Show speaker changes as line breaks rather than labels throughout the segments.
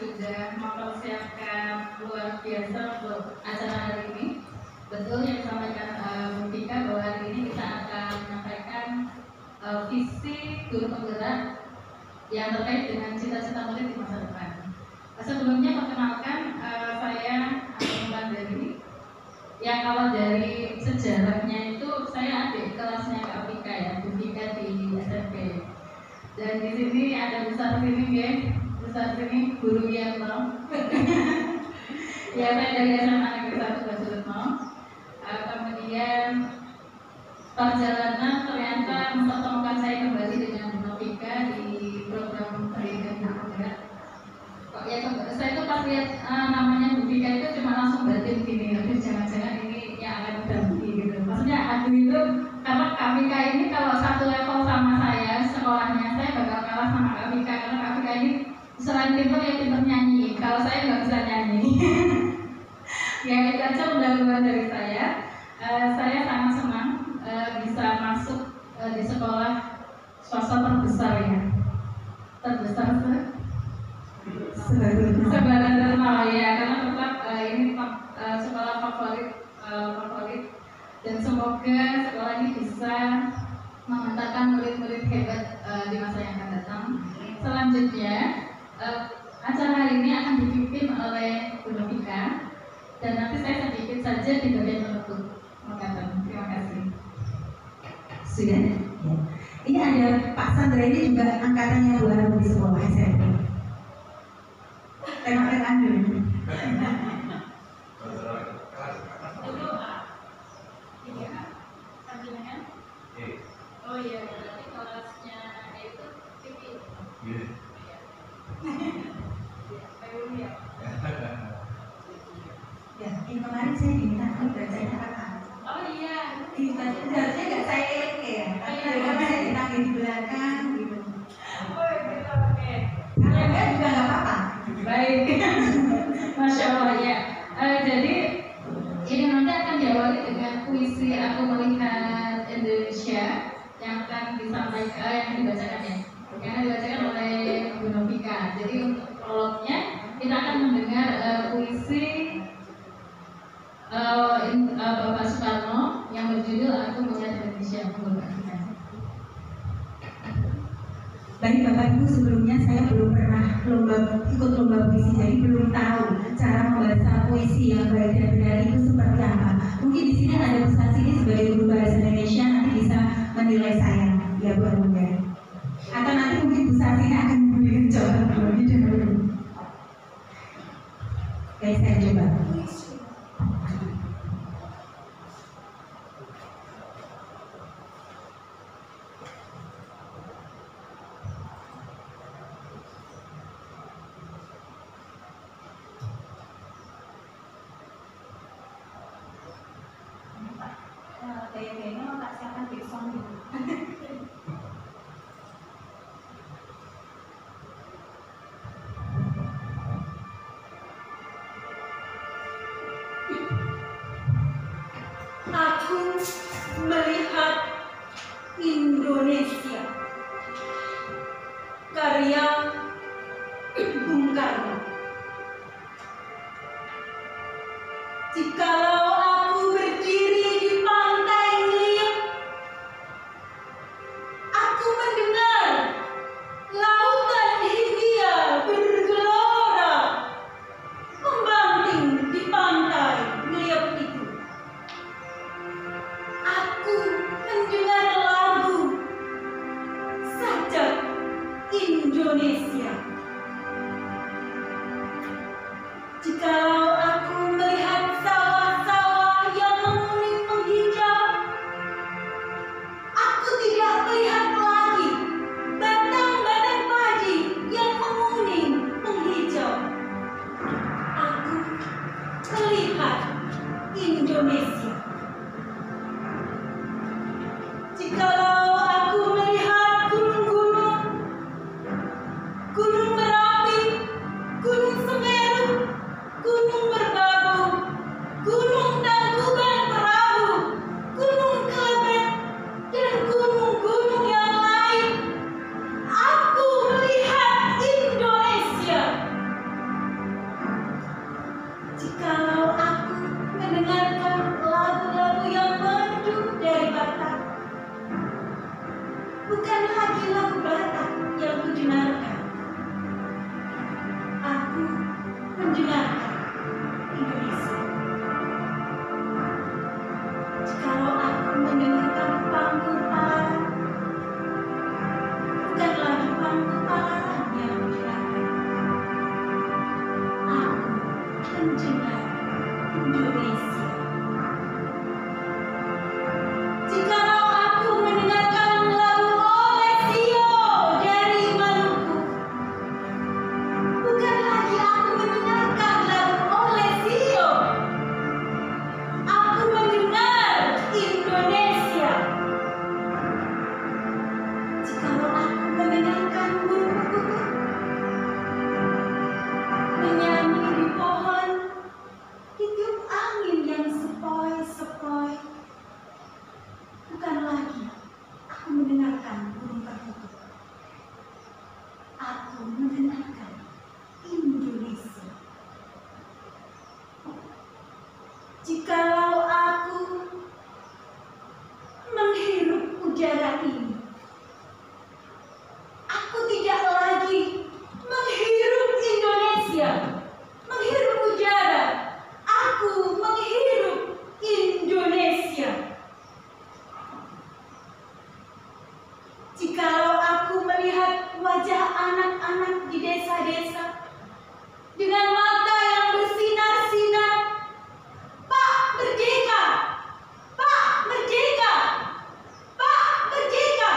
sudah mempersiapkan luar biasa untuk acara hari ini. Betul yang disampaikan Bu Tika bahwa hari ini kita akan menyampaikan visi guru penggerak yang terkait dengan cita-cita murid di masa depan. Sebelumnya perkenalkan, saya Anwar dari yang kalau dari sejarahnya itu saya adik kelasnya Kak Vika ya, Bu Vika di SMP. Dan di sini ada besar sini ya, besar sini Guru Yanto. Ya, saya dari SMA Negeri 1 Basuretno. Kemudian perjalanan ternyata mempertemukan saya kembali dengan Bu Novika di program pendidikan guru penggerak. Kok ya saya itu pas lihat namanya Bu Vika itu cuma langsung batin gini, tapi jangan-jangan ini yang akan didampingi gitu. Maksudnya aduh itu karena Kak Vika ini kalau satu level sama saya sekolahnya saya bakal kalah sama Kak Vika karena Kak Vika ini selain pintar ya pintar nyanyi. Kalau saya nggak bisa nyanyi. Ya itu aja pendahuluan dari saya. Saya sangat senang bisa masuk di sekolah swasta terbesar ya, terbesar sebagai terkenal ya, karena tetap ini sekolah favorit dan semoga sekolah ini bisa mengantarkan murid-murid hebat di masa yang akan datang. Selanjutnya acara hari ini akan dipimpin oleh Bu Novika dan nanti saya sedikit saja di bagian menutup. Terima kasih.
Sudah ya. Ini ada Pak Sandra, ini juga angkatannya Bu Arum di sekolah SMP. Tengok-tengok dulu.
Oh iya, berarti kelasnya itu TV. Iya.
Ya, ini kemarin saya diminta bacanya apa?
Oh iya.
Dibaca, harusnya nggak saya elek ya. Tapi karena saya ditagih di belakang gitu.
Oh gitu, oke.
Kalau enggak juga nggak apa-apa.
Baik. Masya Allah ya. Jadi ini nanti akan diawali dengan puisi Aku Melihat Indonesia yang akan disampaikan, yang dibacakan ya, yang dibacakan oleh Bu Novika. Jadi untuk prolognya kita akan mendengar puisi Bapak Soekarno yang berjudul Aku Melihat Indonesia.
Baik Bapak Ibu, sebelumnya saya belum pernah ikut lomba puisi, jadi belum tahu cara membaca puisi yang baik dan benar itu seperti apa. Mungkin di sini ada Bu Sasini sebagai guru bahasa Indonesia nanti bisa menilai saya, ya Bu Arunda. Atau nanti mungkin Bu Sasini akan memberikan jawaban terlebih dahulu. Baik, saya coba. Kayaknya mau tak siapkan besok gitu.
Aku melihat Indonesia, karya Bung Karno. Jikalau aku berdiri di pantai Liuk, aku mendengar lautan Hindia bergelora membanting di pantai Liuk itu. Aku mendengar lagu Sajak Indonesia. Jikalau aku melihat sawah-sawah yang menguning menghijau, aku tidak melihat lagi batang-batang padi yang menguning menghijau. Aku melihat Indonesia. Jikalau aku melihat gunung-gunung, Gunung Merapi, Gunung Semeru, Gunung mendengar Indonesia. Jikalau aku mendengarkan lagu Olesio dari Maluku, bukan lagi aku mendengarkan lagu Olesio, aku mendengar Indonesia. Jikalau aku mendengarkan burung menyanyi di pohon, ditiup angin yang sepoi-sepoi, bukan lagi aku mendengarkan burung perkutut, aku mendengarkan Indonesia. Jikalau aku menghirup udara ini, aku tidak lagi menghirup Indonesia, menghirup udara, aku menghirup Indonesia. Jikalau aku melihat wajah anak-anak di desa-desa dengan mata yang bersinar-sinar, Pak Merdeka, Pak Merdeka, Pak Merdeka,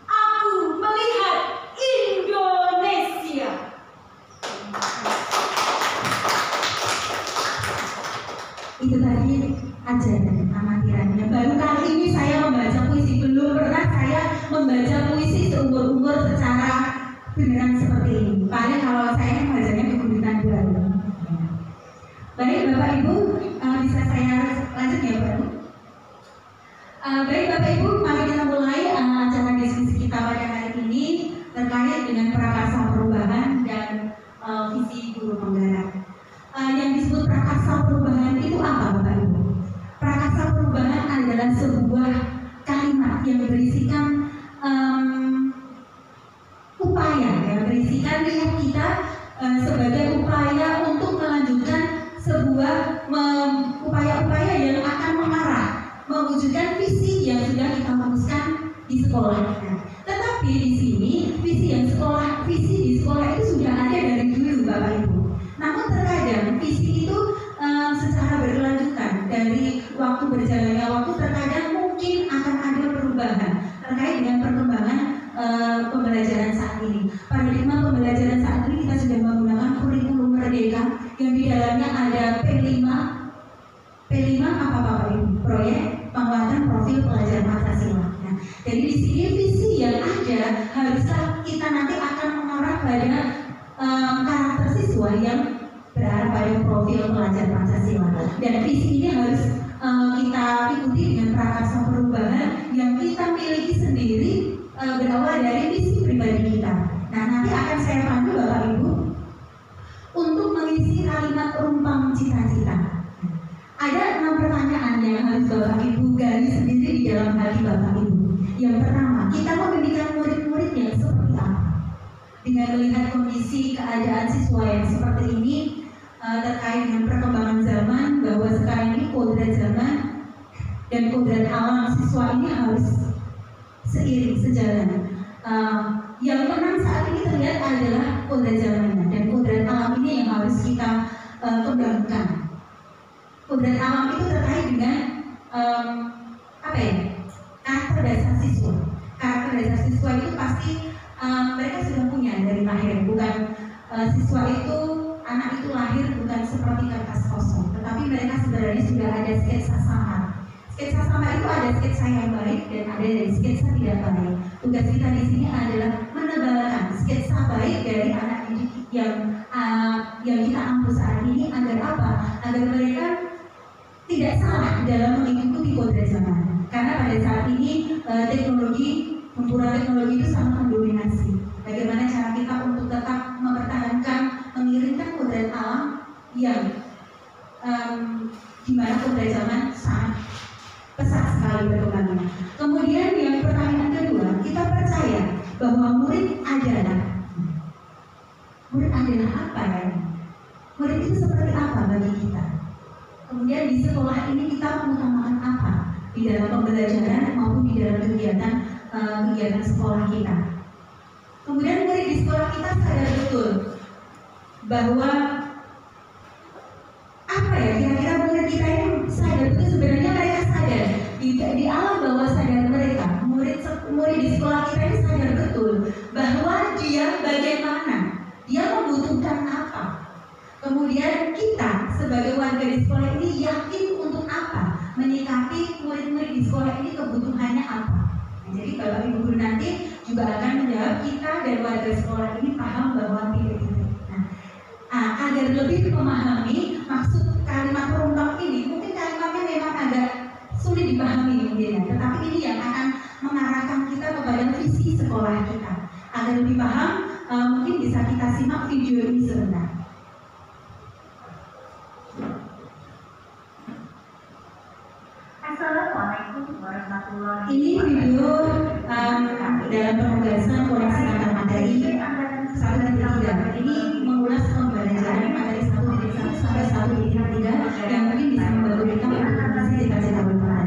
aku melihat Indonesia.
Itu tadi ajaran amatirannya. Baru kali ini saya membaca puisi, belum pernah saya membaca puisi seumur-umur secara beneran seperti ini. Paling kalau saya membacanya keguguran baru. Baik Bapak Ibu, bisa saya lanjut ya Pak? Baik Bapak Ibu, mari kita mulai acara diskusi kita pada hari ini terkait dengan prakarsa perubahan dan visi guru penggerak. Yang disebut prakarsa perubahan itu apa Bapak Ibu? Prakarsa perubahan adalah sebuah kalimat yang berisikan upaya, yang berisikan niat kita sebagai upaya untuk melanjutkan sebuah upaya-upaya yang akan mengarah mewujudkan visi yang sudah kita rumuskan di sekolah. Tetapi di sini visi di sekolah itu sudah ada dari dulu Bapak Ibu. Namun terkadang visi itu secara berkelanjutan dari waktu berjalannya waktu, terkadang mungkin akan ada perubahan terkait dengan perkembangan pembelajaran saat ini. Paradigma pembelajaran saat ini kita sudah menggunakan kurikulum merdeka yang di dalamnya ada P5 apa Bapak Ibu? Proyek penguatan profil pelajar Pancasila. Nah, jadi di sini visi yang ada haruslah kita nanti akan mengarah pada karakter siswa yang berarah pada profil pelajar Pancasila. Dan visi ini harus kita ikuti dengan prakarsa perubahan yang kita miliki sendiri, berawal dari visi pribadi kita. Nah, nanti akan saya pandu Bapak Ibu untuk mengisi kalimat rumpang cita-cita. Ada 6 pertanyaan yang harus Bapak Ibu gali sendiri di dalam hati Bapak Ibu. Yang pertama, kita mendidik murid-murid yang seperti apa? Dengan melihat kondisi keadaan siswa yang seperti ini, terkait dengan perkembangan zaman, bahwa sekarang ini kodrat zaman dan kodrat alam siswa ini harus seiring, sejalan. Yang menang saat ini terlihat adalah kodrat zamannya, dan kodrat alam ini yang harus kita kembangkan. Kodrat alam itu terkait dengan karakter dasar siswa. Karakter dasar siswa itu pasti mereka sudah punya dari lahir. Bukan siswa itu, anak itu lahir bukan seperti kertas kosong, tetapi mereka sebenarnya sudah ada sketsa samar. Sketsa samar itu ada sketsa yang baik dan ada dari sketsa tidak baik. Tugas kita di sini adalah menebalkan sketsa baik dari anak didik yang kita ambil saat ini agar apa? Agar mereka tidak salah dalam mengikuti kodrat zaman. Karena pada saat ini hemburan teknologi itu sangat mendominasi. Bagaimana cara kita untuk tetap mempertahankan, mengiringkan kodrat alam yang di mana kodrat zaman sangat pesat sekali berkembangnya. Kemudian yang pertanyaan kedua, kita percaya bahwa murid adalah apa ya? Murid itu seperti apa bagi kita? Kemudian di sekolah ini kita mengutamakan apa di dalam pembelajaran maupun di dalam kegiatan sekolah kita. Kemudian murid di sekolah kita sadar betul bahwa di alam bawah sadar mereka, murid di sekolah kita ini sadar betul bahwa dia bagaimana, dia membutuhkan apa. Kemudian kita sebagai warga di sekolah ini yakin untuk apa, menyikapi murid-murid di sekolah ini kebutuhannya apa. Nah, jadi Bapak Ibu Guru nanti juga akan menjawab kita dan warga sekolah ini paham bahwa titik-titik. Nah, agar lebih memahami maksud kalimat perumpam ini, mungkin kalimatnya memang agak sulit dipahami mungkin ya, tetapi ini yang akan mengarahkan kita kepada visi sekolah kita. Agar lebih paham, mungkin bisa kita simak video ini sebentar.
Assalamualaikum warahmatullahi wabarakatuh.
Ini video dalam penugasan koreksi antar materi 1.3. Ini mengulas pembelajaran materi 1.1 sampai 1.3 yang mungkin bisa membantu kita untuk mengisi cita-cita berperan.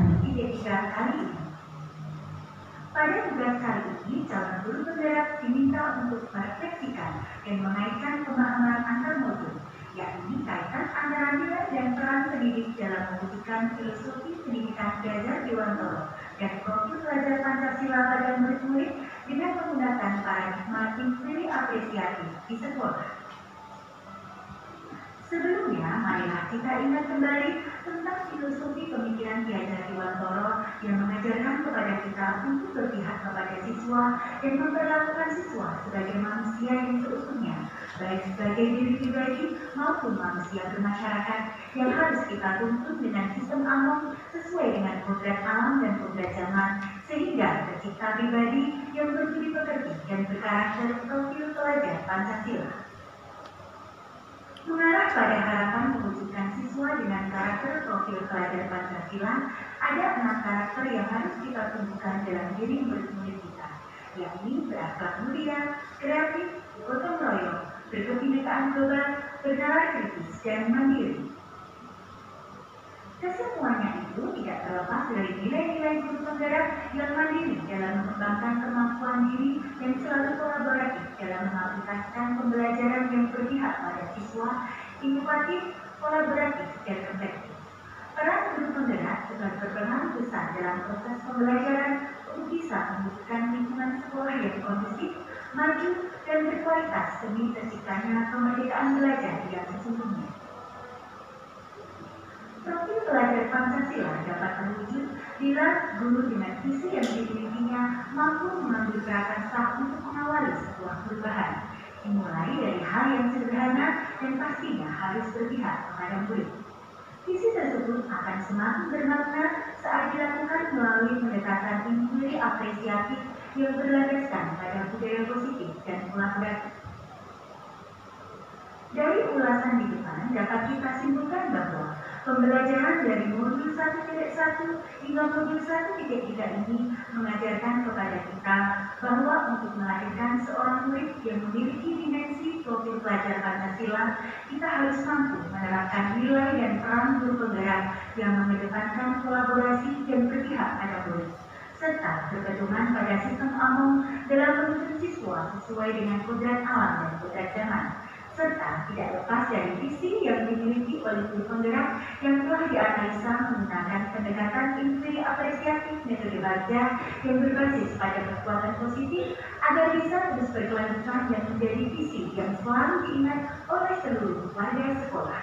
Pada tugas kali ini, calon guru penggerak diminta untuk merefleksikan dan mengaitkan pemahaman antar modul, yakni kaitan antara nilai dan peran pendidik dalam mewujudkan filosofi pendidikan Ki Dewantoro dan profil pelajar Pancasila pada murid-murid dengan menggunakan paradigma inquiry apresiatif di sekolah. Sebelumnya, marilah kita ingat kembali tentang filosofi pemikiran Ki Dewantoro yang mengajarkan kepada kita untuk berpihak kepada siswa dan memperlakukan siswa sebagai manusia yang seutuhnya, baik sebagai diri pribadi maupun manusia bermasyarakat yang harus kita tuntut dengan sistem alam sesuai dengan kodrat alam dan kodrat zaman, sehingga tercipta pribadi yang berbudi pekerti dan berkarakter profil pelajar Pancasila. Mengarah pada harapan mewujudkan siswa dengan karakter profil pelajar Pancasila, ada 6 karakter yang harus kita tumbuhkan dalam diri murid-murid kita, yakni berakhlak mulia, kreatif, gotong royong, berkebinekaan global, bernalar kritis, dan mandiri. Kesemuanya itu tidak terlepas dari nilai-nilai guru penggerak yang mandiri dalam mengembangkan kemampuan diri dan selalu kolaboratif dalam mengaplikasikan pembelajaran yang berpihak pada siswa, inovatif, kolaboratif, dan efektif. Peran guru penggerak juga berperan besar dalam proses pembelajaran untuk bisa mewujudkan lingkungan sekolah yang kondusif, maju, dan berkualitas demi terciptanya kemerdekaan belajar yang sesungguhnya. Profil pelajar Pancasila dapat terwujud bila guru dengan visi yang dimilikinya mampu mengambil peranan sah untuk mengawali sebuah perubahan, dimulai dari hal yang sederhana dan pastinya harus berpihak kepada murid. Visi tersebut akan semakin bermakna saat dilakukan melalui pendekatan inquiry apresiatif yang berlandaskan pada budaya positif dan kolaboratif. Dari ulasan di depan dapat kita simpulkan bahwa pembelajaran dari modul 1.1 hingga modul 1.3 ini mengajarkan kepada kita bahwa untuk melahirkan seorang murid yang memiliki dimensi profil pelajar Pancasila, kita harus mampu menerapkan nilai dan peran guru penggerak yang mengedepankan kolaborasi dan berpihak pada murid, serta berpedoman pada sistem umum dalam menuntun siswa sesuai dengan kodrat alam dan kodrat zaman, serta tidak lepas dari visi yang dimiliki oleh guru penggerak yang telah dianalisa menggunakan pendekatan inquiry apresiatif metode Bagja yang berbasis pada kekuatan positif agar bisa terus berkelanjutan dan menjadi visi yang selalu diingat oleh seluruh warga sekolah.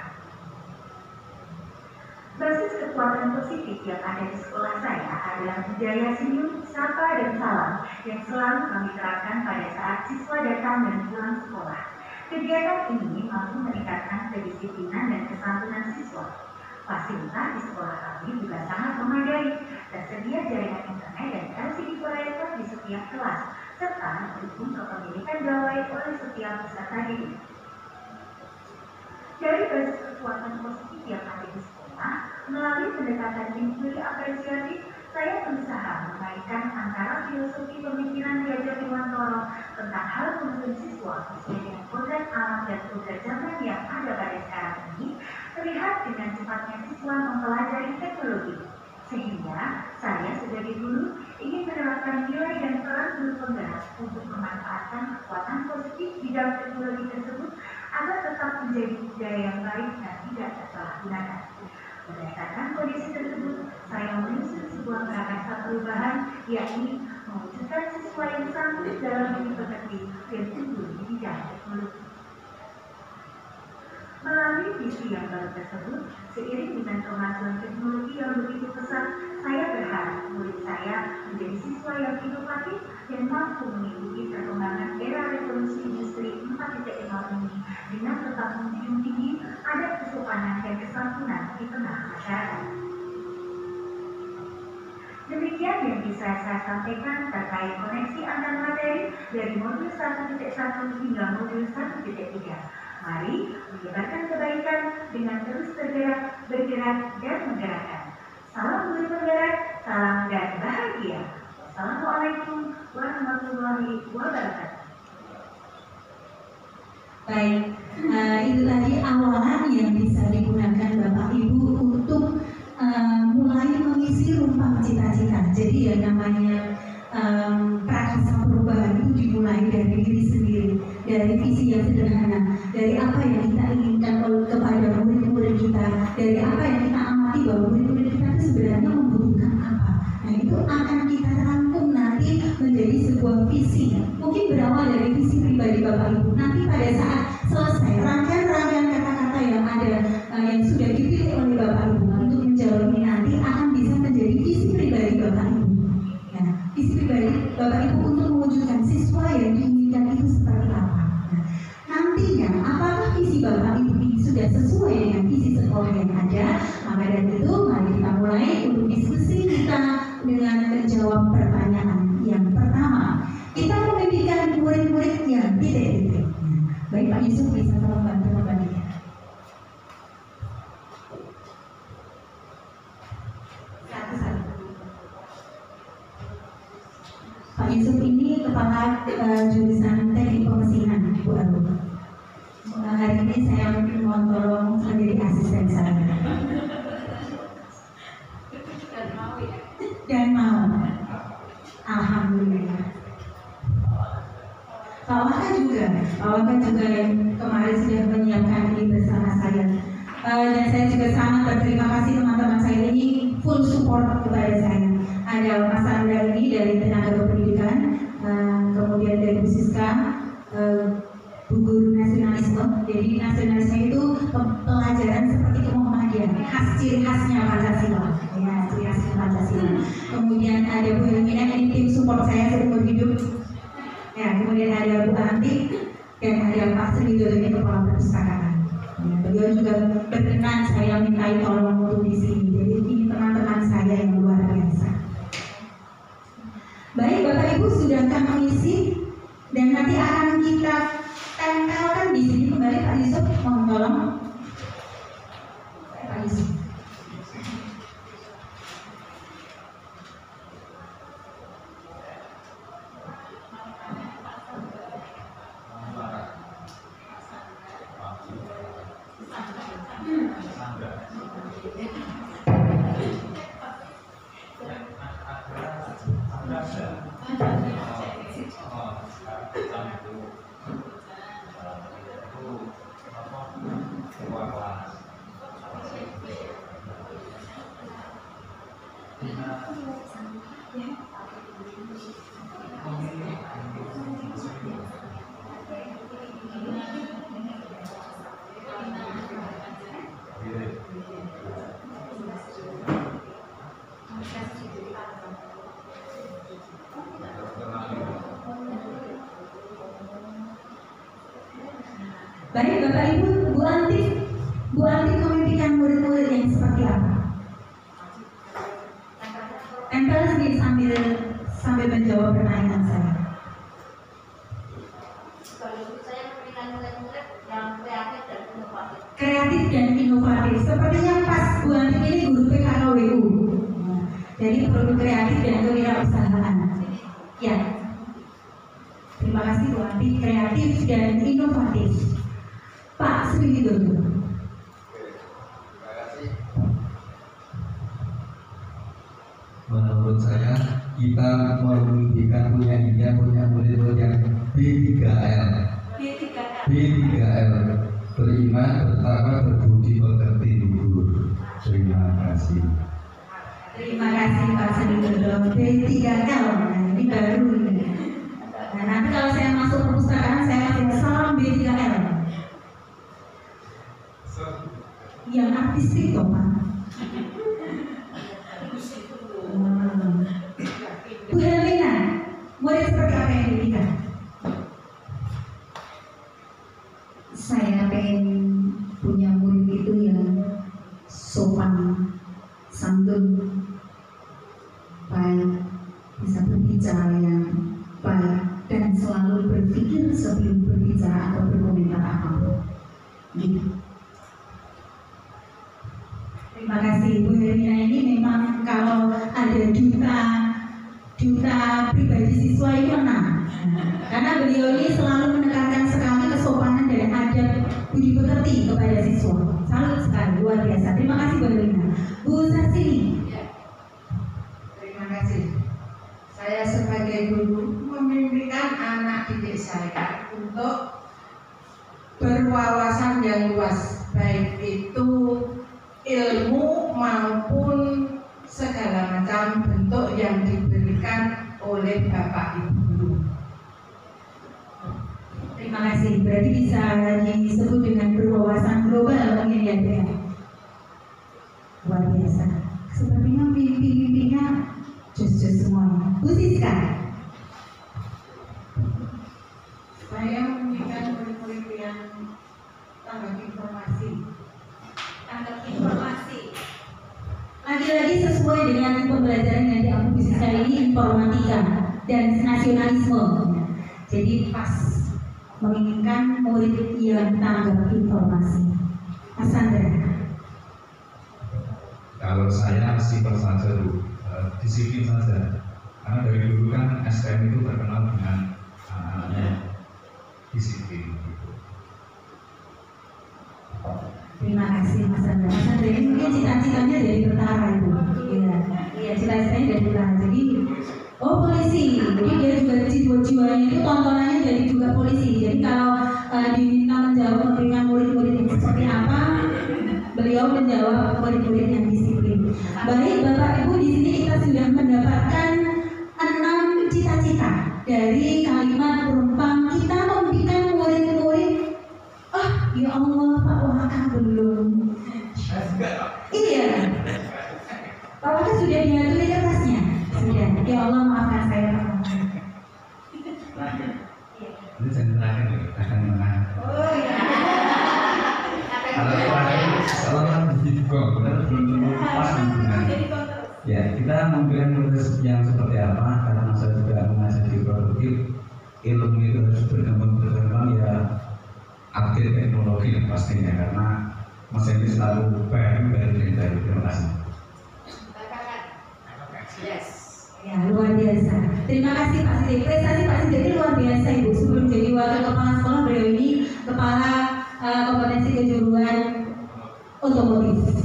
Basis kekuatan positif yang ada di sekolah saya adalah budaya senyum, sapa, dan salam yang selalu kami terapkan pada saat siswa datang dan pulang sekolah. Kegiatan ini mampu meningkatkan kedisiplinan dan kesantunan siswa. Fasilitas di sekolah kami juga sangat memadai, tersedia jaringan internet dan LCD proyektor di setiap kelas, serta mendukung kepemilikan gawai oleh setiap peserta didik. Dari basis kekuatan positif yang ada di sekolah, melalui pendekatan inquiry apresiatif, saya berusaha mengaitkan antara filosofi pemikiran Ki Dewantoro tentang hal menuntun siswa sesuai dengan kodrat alam dan kodrat zaman yang ada pada sekarang ini, terlihat dengan cepatnya siswa mempelajari teknologi. Sehingga saya sebagai guru ingin menerapkan nilai dan peran guru penggerak untuk memanfaatkan kekuatan positif di dalam teknologi tersebut agar tetap menjadi budaya yang baik dan tidak tersalahgunakan. Berdasarkan kondisi tersebut, saya menyusun sebuah gagasan perubahan, yakni mewujudkan siswa yang sanggup dalam mengikuti dan tumbuh di bidang teknologi. Melalui visi yang baru tersebut, seiring dengan kemajuan teknologi yang begitu pesat, saya berharap murid saya menjadi siswa yang inovatif dan mampu mengikuti perkembangan era revolusi industri 4.0 ini dengan tetap menjunjung tinggi adab kesopanan dan kesantunan di tengah masyarakat. Demikian yang bisa saya sampaikan terkait koneksi antar materi dari modul 1.1 hingga modul 1.3. Mari menyebarkan kebaikan dengan terus bergerak dan menggerakkan. Salam guru penggerak, salam dan bahagia. Assalamualaikum warahmatullahi wabarakatuh.
Baik, itu tadi awalan yang bisa digunakan Bapak Ibu untuk mulai mengisi rumpang cita-cita. Jadi ya namanya prakarsa perubahan itu dimulai dari diri sendiri, dari visi yang sederhana, dari apa yang kita inginkan kepada murid-murid kita, dari apa yang kita amati bahwa murid-murid kita itu sebenarnya membutuhkan apa. Nah itu akan kita rangkum nanti menjadi sebuah visi. Mungkin berawal dari visi pribadi Bapak Ibu. Nanti pada saat selesai rangkaian kata-kata yang ada yang sudah dipilih oleh Bapak Ibu untuk menjawab ini nanti akan bisa menjadi visi pribadi Bapak Ibu. Ya, visi pribadi Bapak Ibu untuk mewujudkan siswa yang diinginkan itu seperti apa. Nah, nantinya apakah visi Bapak Ibu ini sudah sesuai dengan visi sekolah yang ada? Maka dari itu mari kita mulai untuk diskusi kita dengan menjawab pertanyaan yang pertama. Kita memimpikan murid-murid yang titik-titik. Baik Pak Yusuf bisa tolong bantu membantunya. Satu-satu. Pak Yusuf ini kepala jurusan teknik pemesinan Bu Aru. Hari ini saya mohon tolong menjadi asisten saya. Dan mau. Alhamdulillah. Pak Waka juga yang kemarin sudah menyiapkan ini bersama saya. Dan saya juga sangat berterima kasih teman-teman saya ini full support kepada saya. Ada Mas Andra ini dari tenaga kependidikan, kemudian dari Bu Siska, Bu Guru Nasionalisme. Jadi nasionalisme itu pelajaran seperti kemuhammadiyah, ciri khasnya Pancasila. Ya, ciri khasnya Pancasila. Kemudian ada Bu Helmina, ini tim support saya seumur hidup. Ya, kemudian ada Bu Anti dan ada Pak Sri Widodo ini kepala perpustakaan. Ya, beliau juga berkenan saya mintai tolong untuk di sini. Jadi ini teman-teman saya yang luar biasa. Baik, Bapak Ibu sudahkah mengisi dan nanti akan kita tempelkan di sini kembali Pak Yusuf, mohon tolong. Pak Yusuf. Baik Bapak Ibu, Bu Anti memimpikan murid-murid yang seperti apa? Tempel sendiri sambil menjawab pertanyaan saya.
Kalau saya memimpikan murid-murid yang kreatif dan inovatif.
Kreatif dan inovatif. Sepertinya pas Bu Anti ini guru PKKWU. Jadi produk kreatif dan kewirausahaan. Ya. Terima kasih Bu Anti, kreatif dan inovatif. Pak Sri Widodo.
Terima kasih. Menurut saya kita memimpikan punya murid-murid yang B3L. B3L. Beriman, bertakwa, berbudi, mengerti, luhur. Terima kasih.
Terima kasih Pak Senidodo. B3L, nah ini baru ini. Nah, nanti kalau saya masuk perpustakaan saya kasih salam B3L. Yang artistik toh Pak. Bu Helena, murid seperti apa yang diberikan?
Saya pengen punya murid itu yang sopan, santun, baik, bisa berbicara yang baik dan selalu berpikir sebelum berbicara atau berkomentar apapun. Gitu.
Terima kasih Bu Helena. Ini memang kalau ada duta pribadi siswa itu menang. Karena beliau ini selalu menekankan sekali kesopanan dan adab budi pekerti kepada siswa. Salut sekali, luar biasa. Terima kasih Bu Helena. Bu Sasini.
Terima kasih. Saya sebagai guru memimpikan anak didik saya untuk berwawasan yang luas, baik itu ilmu maupun segala macam bentuk yang diberikan oleh Bapak Ibu guru.
Terima kasih. Berarti bisa disebut dengan berwawasan global mungkin ya Bu ya. Luar biasa. Sepertinya mimpi-mimpinya jus-jus semuanya. Bu Siska.
Saya memberikan murid-murid yang tanggap informasi.
Lagi-lagi sesuai dengan pembelajaran yang diambil Bu Siska ini informatika dan nasionalisme. Jadi pas menginginkan murid yang tanggap informasi. Mas Sandra.
Kalau saya simpel saja Bu, disiplin saja. Karena dari dulu kan STM itu terkenal dengan anak-anaknya disiplin gitu.
Terima kasih Mas Sandra. Mas Sandra ini mungkin cita-citanya dari tentara itu. Iya, cita-citanya dari tentara. Jadi, polisi. Jadi dia juga jiwa-jiwanya itu tontonannya jadi juga polisi. Jadi kalau diminta menjawab memberikan murid-murid yang seperti apa, beliau menjawab murid-murid yang disiplin. Baik Bapak Ibu, di sini kita sudah mendapatkan 6 cita-cita dari kalimat perumpam kita memberikan murid-murid. Ya Allah, Pak Waka belum. Iya. Pak Waka sudah diatur kertasnya. Sudah. Ya Allah, maafkan saya Pak Waka.
Ini saya terakhir nih, akan menang.
Oh iya.
Kalau terakhir, kalau kan begitu benar belum tentu pas hubungan. Ya, kita memberikan proses yang seperti apa? Karena saya juga mengajar di produktif, ilmu itu harus berkembang ya. Update teknologi pastinya karena mesin ini selalu baru. Terima kasih.
Yes.
Ya, luar biasa. Terima kasih Pak Sidik. Prestasi Pak Sidik ini luar biasa Ibu. Sebelum jadi wakil kepala sekolah, beliau ini kepala kompetensi kejuruan otomotif.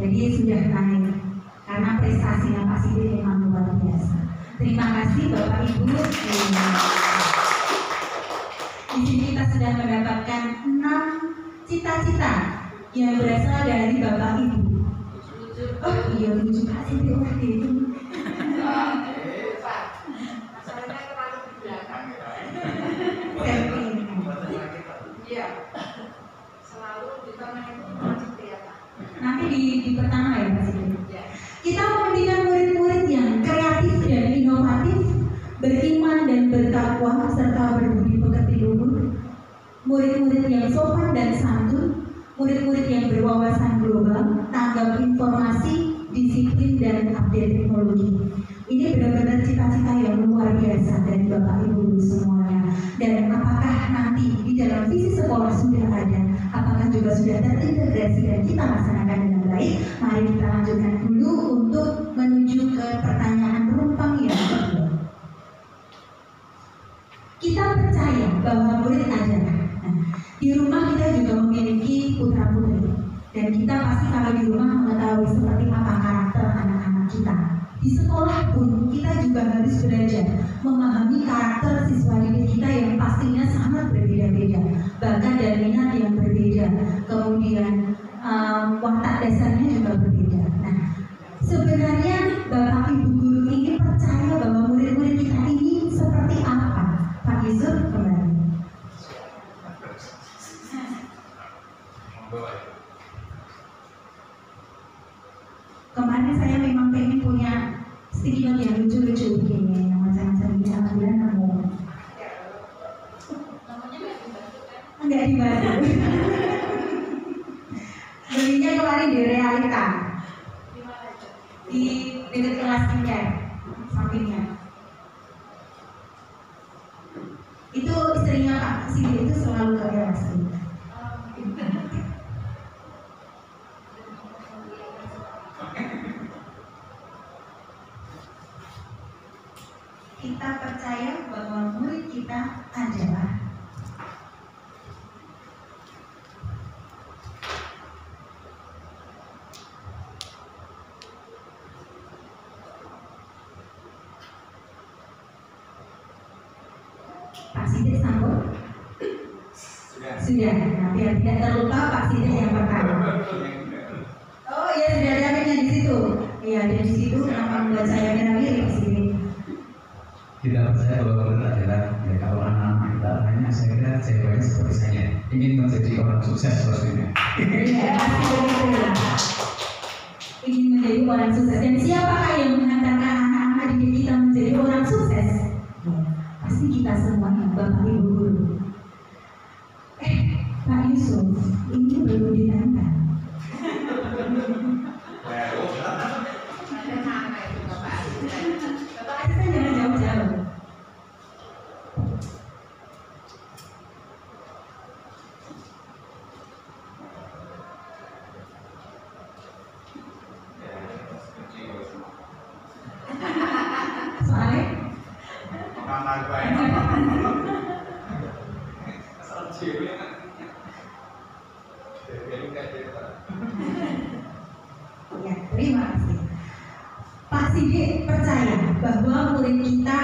Jadi sudah naik karena prestasinya Pak Sidik memang luar biasa. Terima kasih Bapak Ibu. Di sini kita sudah mendapatkan 6 cita-cita yang berasal dari Bapak Ibu. Oh iya, 7 Pak Sidik waktu itu.
Masalahnya terlalu di belakang. Iya. Selalu di tengah itu masih kelihatan.
Nanti di pertama ya Pak Sidik. Kita memberikan murid-murid yang kreatif dan inovatif, beriman dan bertakwa serta berbudi pekerti luhur, murid-murid yang sopan dan santun, murid-murid yang berwawasan global, tanggap informasi, disiplin dan update teknologi. Ini benar-benar cita-cita yang luar biasa dari Bapak Ibu semuanya. Dan apakah nanti di dalam visi sekolah sudah ada, apakah juga sudah terintegrasi dan kita laksanakan dengan baik? Mari kita lanjutkan dulu untuk menuju ke pertanyaan penumpang yang kedua. Kita percaya bahwa murid adalah, di rumah kita juga memiliki putra-putri, dan kita pasti kalau di rumah mengetahui seperti apa karakter anak-anak kita. Di sekolah pun kita juga harus belajar memahami karakter siswa didik kita yang pastinya sangat berbeda-beda, bahkan dan minat yang berbeda. kemudian watak dasarnya juga berbeda. Nah, sebenarnya Bapak Ibu guru ini percaya bahwa murid-murid kita ini seperti apa? Pak Yusuf kembali. Kemarin saya memang pengen punya sticky note yang lucu-lucu begini, yang macam-macam ini. Alhamdulillah nemu. Enggak dibantu. Belinya kemarin di Realita. Di dekat kelas skincare sampingnya. Itu istrinya Pak Sidi itu selalu ke relasi. Kita percaya bahwa murid kita adalah Pak Sidik sambut? Sudah. Nah, biar tidak terlupa Pak Sidik yang pertama. Oh iya, sudah ada namanya di situ. Iya, ada di situ. Nama membuat saya mirip Pak Sidik.
Kita percaya bahwa murid adalah, ya kalau anak-anak kita tanya, saya kira jawabannya seperti saya ingin menjadi orang sukses pastinya.
Iya, pasti begitu. Ingin menjadi orang sukses. Dan siapakah yang mengantarkan anak-anak didik kita menjadi orang sukses? Pasti kita semuanya, Bapak Ibu guru. Pak Yusuf, ini belum ditanya. Bapak asisten jangan jauh-jauh. Soalnya ya, terima kasih. Pak Sidik percaya bahwa murid kita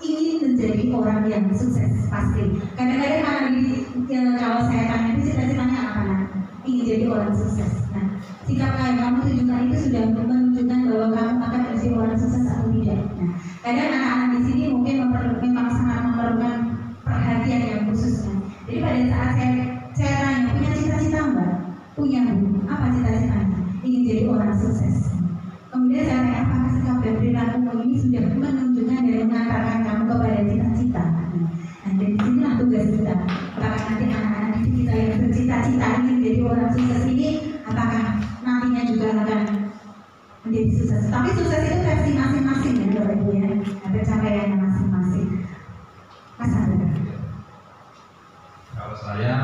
ingin menjadi orang yang sukses pasti. Kadang-kadang anak didik kalau saya tanya itu cita-citanya apa? Ingin jadi orang sukses. Nah, sikap yang kamu tunjukkan itu sudah menunjukkan bahwa kamu akan menjadi orang sukses atau tidak. Nah, kadang anak-anak di sini mungkin memang sangat memerlukan perhatian yang khusus. Nah, jadi pada saat saya tanya, punya cita-cita Mbak? Punya Bu. Apa cita-citanya? Ingin jadi orang sukses. Kemudian saya tanya, apakah sikap dan perilakumu ini sudah menunjukkan dan mengantarkan kamu kepada cita-cita? Nah, dari sinilah tugas kita. Apakah nanti anak-anak didik kita yang bercita-cita ingin jadi orang sukses ini, apakah nantinya juga akan menjadi sukses? Tapi sukses itu versi masing-masing ya, Bapak Ibu ya. Ada capaiannya masing-masing. Mas Andra.
Kalau saya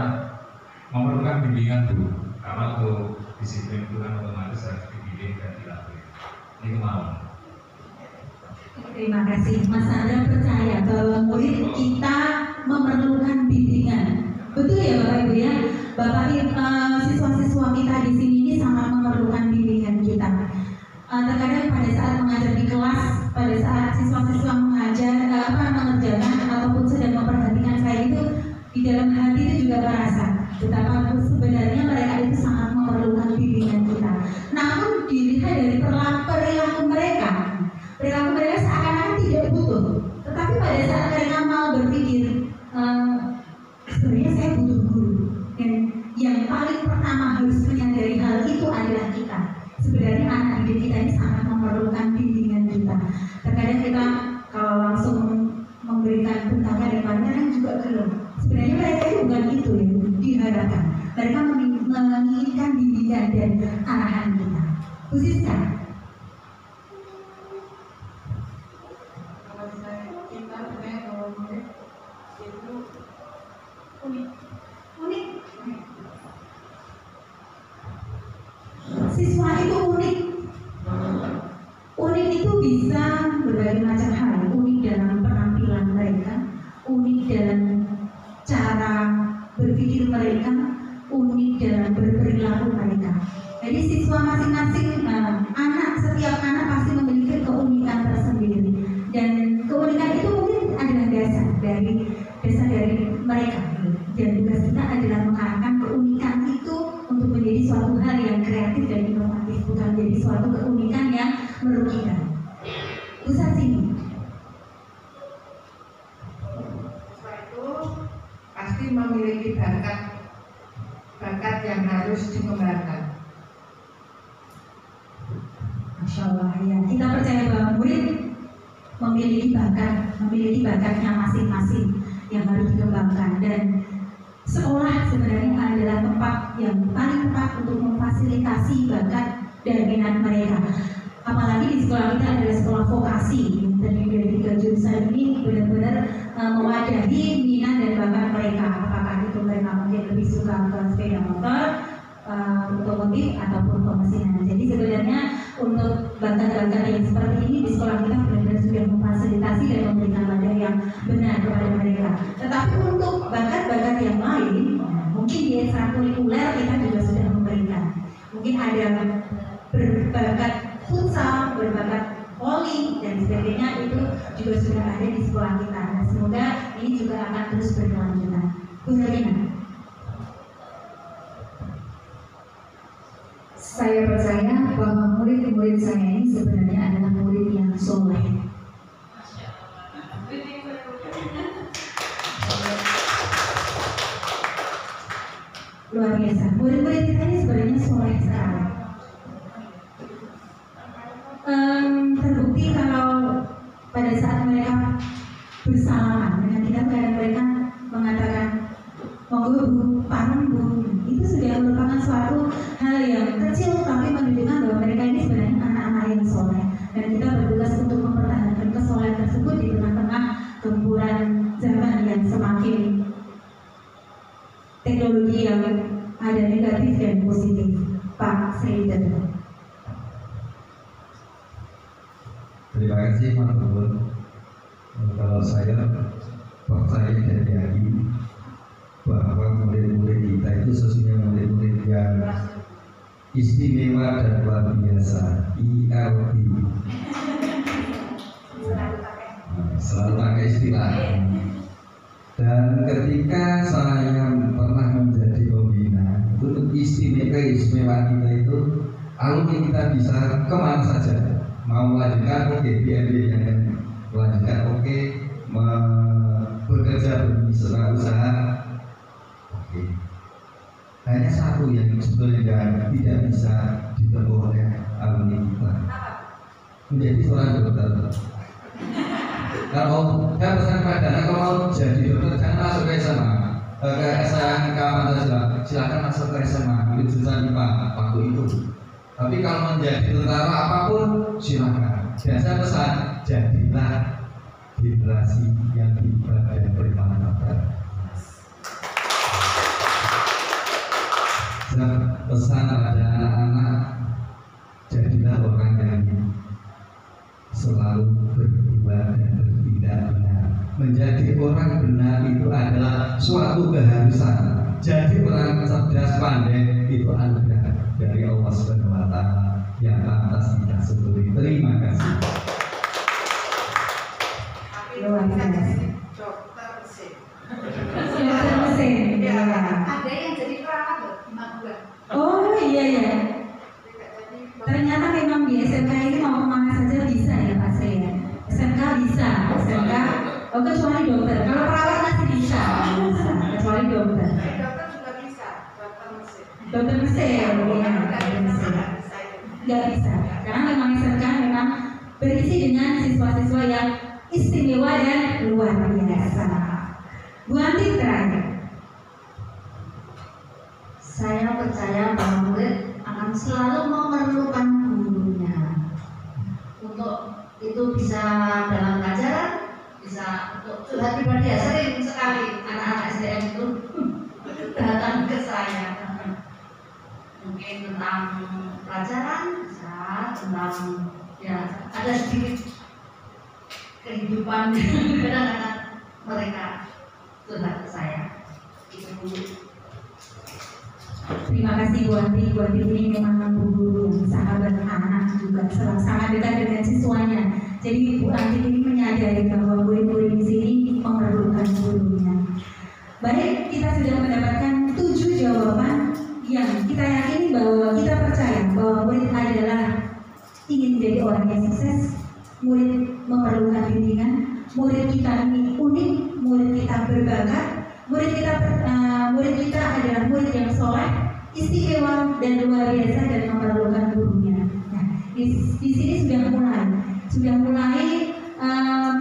memerlukan bimbingan dulu, karena untuk disiplin itu kan otomatis harus dibimbing dan dilatih. Ini kemauan.
Terima kasih. Mas Andra percaya bahwa murid kita memerlukan bimbingan. Betul ya Bapak Ibu ya. Bapak siswa-siswa kita di sini ini sangat memerlukan bimbingan kita. Terkadang pada saat mengajar di kelas, pada saat siswa-siswa mengerjakan ataupun sedang memperhatikan saya itu, di dalam hati itu juga merasa betapa sebenarnya mereka itu sangat memerlukan bimbingan kita. Namun dilihat dari perilaku mereka seakan-akan tidak butuh. Tetapi pada saat mereka mau berpikir, sebenarnya saya butuh guru. Dan yang paling pertama harus menyadari hal itu adalah kita. Sebenarnya anak didik kita ini sangat memerlukan bimbingan kita. Terkadang kita kalau langsung memberikan bentakan dan pandangan juga belum. Sebenarnya mereka itu bukan itu yang diharapkan. Mereka menginginkan bimbingan dan arahan kita. Khususnya
Kalau kita sebenarnya kalau murid itu unik.
Siswa itu unik. Unik itu bisa berbagai macam hal. Unik dalam penampilan mereka, unik dalam cara berpikir mereka, unik dalam berperilaku mereka. Jadi siswa masing-masing, setiap anak pasti memiliki keunikan tersendiri. Dan keunikan itu mungkin adalah dasar dari mereka. Dan tugas kita adalah mengarahkan keunikan itu menjadi suatu hal yang kreatif dan inovatif, bukan menjadi suatu keunikan yang merugikan. Pusat sini.
Setelah itu pasti memiliki bakat yang harus dikembangkan.
Masya Allah ya. Kita percaya bahwa murid memiliki bakatnya masing-masing yang harus dikembangkan, dan sekolah sebenarnya adalah tempat yang paling tepat untuk memfasilitasi bakat dan minat mereka. Apalagi di sekolah kita adalah sekolah vokasi yang terdiri dari 3 jurusan ini benar-benar mewadahi minat dan bakat mereka. Apakah itu mereka mungkin lebih suka ke sepeda motor, otomotif ataupun pemesinan. Jadi sebenarnya untuk bakat-bakat yang seperti ini di sekolah kita benar-benar sudah memfasilitasi dan memberikan wadah yang benar kepada mereka. Tetapi untuk bakat-bakat yang lain, mungkin di ekstrakurikuler kita juga sudah memberikan. Mungkin ada berbakat futsal, berbakat volley dan sebagainya, itu juga sudah ada di sekolah kita. Nah, semoga ini juga akan terus berkelanjutan. Bu Herlina.
Saya percaya bahwa murid-murid saya ini sebenarnya adalah murid yang soleh.
Luar biasa. Murid-murid kita ini sebenarnya soleh sekali. Terbukti kalau pada saat mereka bersalaman dengan kita, kadang mereka mengatakan monggo Bu, panen Bu. Itu sudah merupakan suatu hal yang kecil tapi menunjukkan bahwa mereka ini sebenarnya anak-anak yang soleh, dan kita bertugas untuk mempertahankan kesolehan tersebut di tengah-tengah gempuran zaman yang semakin teknologi yang ada negatif dan positif. Pak Sri.
Terima kasih Pak Gubernur. Kalau saya percaya dan yakin bahwa murid-murid kita itu sesungguhnya murid-murid yang istimewa dan luar biasa. ILB. Selalu pakai istilah. Dan ketika saya pernah menjadi pembina, itu keistimewaan kita itu alumni kita bisa kemana saja. Mau melanjutkan oke, BMB yang melanjutkan oke, bekerja berusaha usaha oke. Hanya satu yang sebetulnya tidak bisa ditempuh oleh alumni kita, menjadi seorang dokter. Kalau saya pesan kepada anak, kalau mau jadi dokter jangan masuk ke SMA, ke SMK Pancasila, silakan masuk ke SMA, ambil jurusan IPA waktu itu. Tapi kalau menjadi tentara apapun silakan. Dan saya pesan, jadilah generasi yang hebat dan bermanfaat. Saya pesan pada anak-anak, jadilah orang yang selalu berbuat dan bertindak benar. Menjadi orang benar itu adalah suatu keharusan. Jadi orang cerdas pandai itu anugerah dari Allah Subhanahu wa Ta'ala yang pantas kita syukuri. Terima kasih.
Dokter mesin.
Dokter mesin. Ya.
Ada yang jadi perawat loh di Magelang.
Oh iya ya. Ternyata memang di SMK ini mau kemana saja bisa ya Pak Sri ya. SMK bisa, SMK. Oh kecuali dokter. Kalau perawat masih bisa, kecuali dokter.
Dokter juga bisa, dokter mesin.
Dokter mesin, ya, dokter mesin. Nggak bisa, karena memang SMK memang berisi dengan siswa-siswa yang istimewa dan luar biasa. Bu Anti terakhir.
Saya percaya bahwa murid akan selalu memerlukan gurunya. Untuk itu bisa dalam pelajaran, bisa untuk curhat pribadi ya, sering sekali anak-anak SDM itu datang ke saya. Mungkin tentang pelajaran, bisa tentang ya ada sedikit kehidupan kadang-kadang mereka curhat ke saya. Itu dulu.
Terima kasih Bu Anti. Bu Anti ini memang guru, sahabat anak juga, sangat dekat dengan siswanya. Jadi Bu Anti ini menyadari bahwa murid-murid di sini memerlukan gurunya. Baik, kita sudah mendapatkan 7 jawaban yang kita yakini bahwa murid adalah ingin menjadi orang yang sukses, murid memerlukan bimbingan, murid kita ini unik, murid kita berbakat, murid kita adalah murid yang soleh, istimewa dan luar biasa dan memerlukan gurunya. Nah, di sini sudah mulai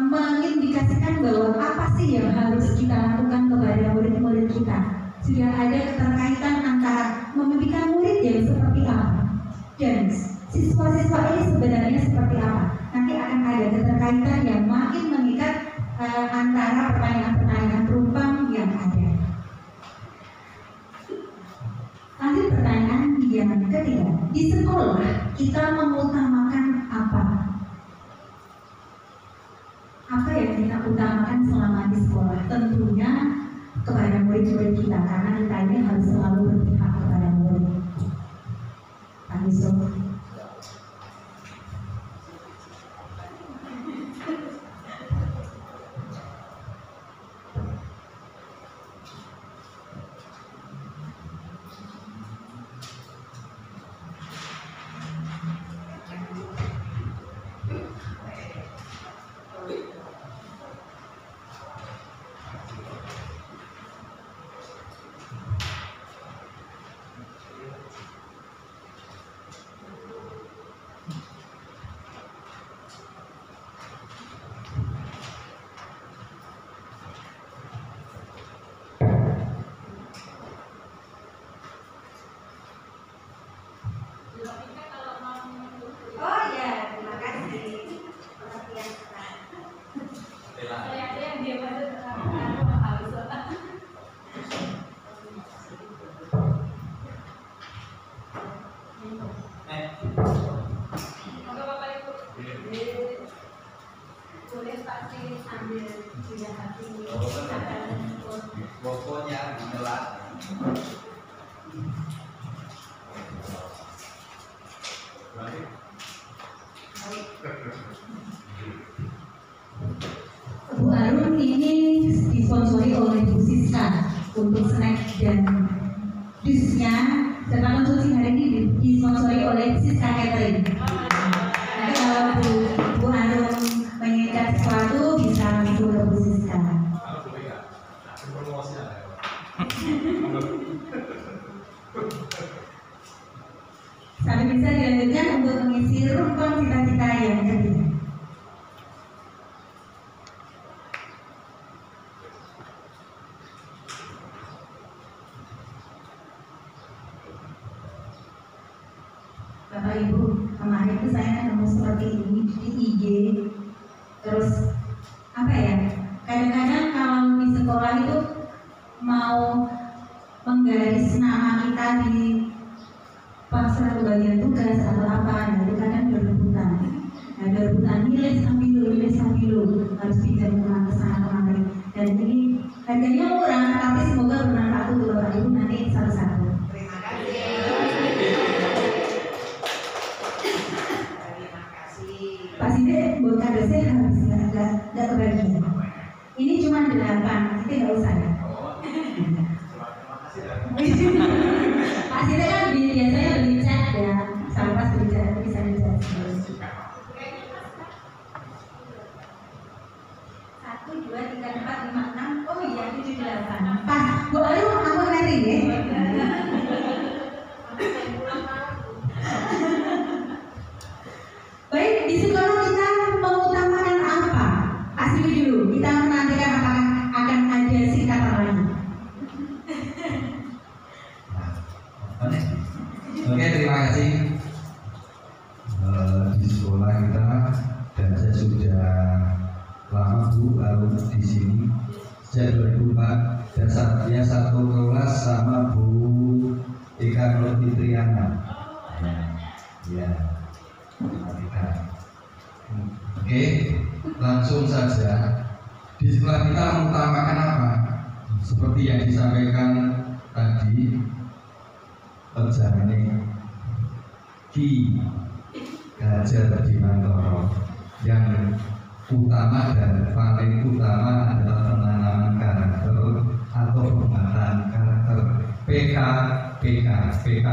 mengindikasikan bahwa apa sih yang harus kita lakukan kepada murid-murid kita. Sudah ada keterkaitan antara membimbing murid yang seperti apa dan siswa-siswa ini sebenarnya seperti apa. Nanti akan ada keterkaitan yang makin mengikat antara pertanyaan-pertanyaan perumpam yang ada. Lanjut pertanyaan yang ketiga, di sekolah kita mengutamakan apa? Apa yang kita utamakan selama di sekolah? Tentunya kepada murid-murid kita, karena kita ini harus selalu berpihak kepada murid. Pak Yusuf.
Pokoknya mengelak.
Bu Arun ini disponsori oleh Bu Siska untuk snack dan jusnya, serta konsumsi hari ini disponsori oleh Siska Catering. Nanti kalau Bu Arun menginginkan sesuatu bisa langsung ke Bu Siska. Sampai bisa dilanjutkan untuk mengisi rukun cita-cita yang ketiga. Bapak Ibu, kemarin itu saya ketemu seperti ini di IG. Terus apa ya? Kadang-kadang kalau di sekolah itu mau menggaris nama kita di suatu bagian tugas atau apa, nah itu kadang berebutan. Nah, berebutan nilai sambil harus pinjam uang ke sana kemari. Dan ini harganya murah, tapi semoga bermanfaat untuk Bapak Ibu nanti satu-satu.
Terima kasih.
Pak Side, buat kadosnya habis nggak kebagian. Ini cuma 8, kita nggak usah ya. Pak Side kan biasanya beli cat ya, sama pas beli cat bisa dicat. 1, 2, 3, 4, 5, 6. Oh iya, 7, 8. Pas, Bu Ayu aku nari ya. Baik, di sekolah kita mengutamakan apa? Pasti dulu, kita menantikan apakah akan ada singkatan lagi.
Oke, terima kasih. Di sekolah kita dan saya sudah lama Bu baru di sini sejak 2004 dan saya satu kelas sama Bu Eka Nur Fitriana. Ya. Oke, langsung saja. Di sekolah kita mengutamakan apa? Seperti yang disampaikan tadi, penjane Ki Hajar Dewantara yang utama dan paling utama adalah penanaman karakter atau pembentukan karakter PK. Terima kasih.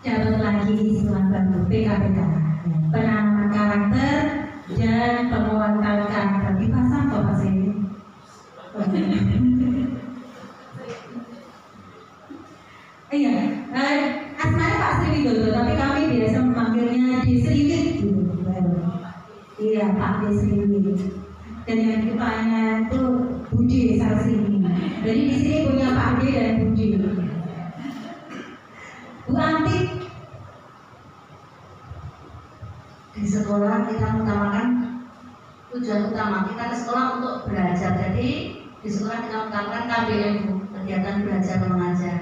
dapat lagi istilah baru PKPK, penanaman karakter dan penguatan karakter. Dipasang kok Mas ini. Iya, asmanya Pak Sri Widodo, tapi kami biasa memanggilnya Desriwit gitu. Iya, Pak Desriwit. Dan yang kepalanya itu Budi Sarsini. Jadi di sini punya Pak D dan Budi. Bu Antik,
Di sekolah kita mengutamakan tujuan utama kita ke sekolah untuk belajar. Jadi di sekolah kita mengutamakan KBM, kegiatan belajar mengajar.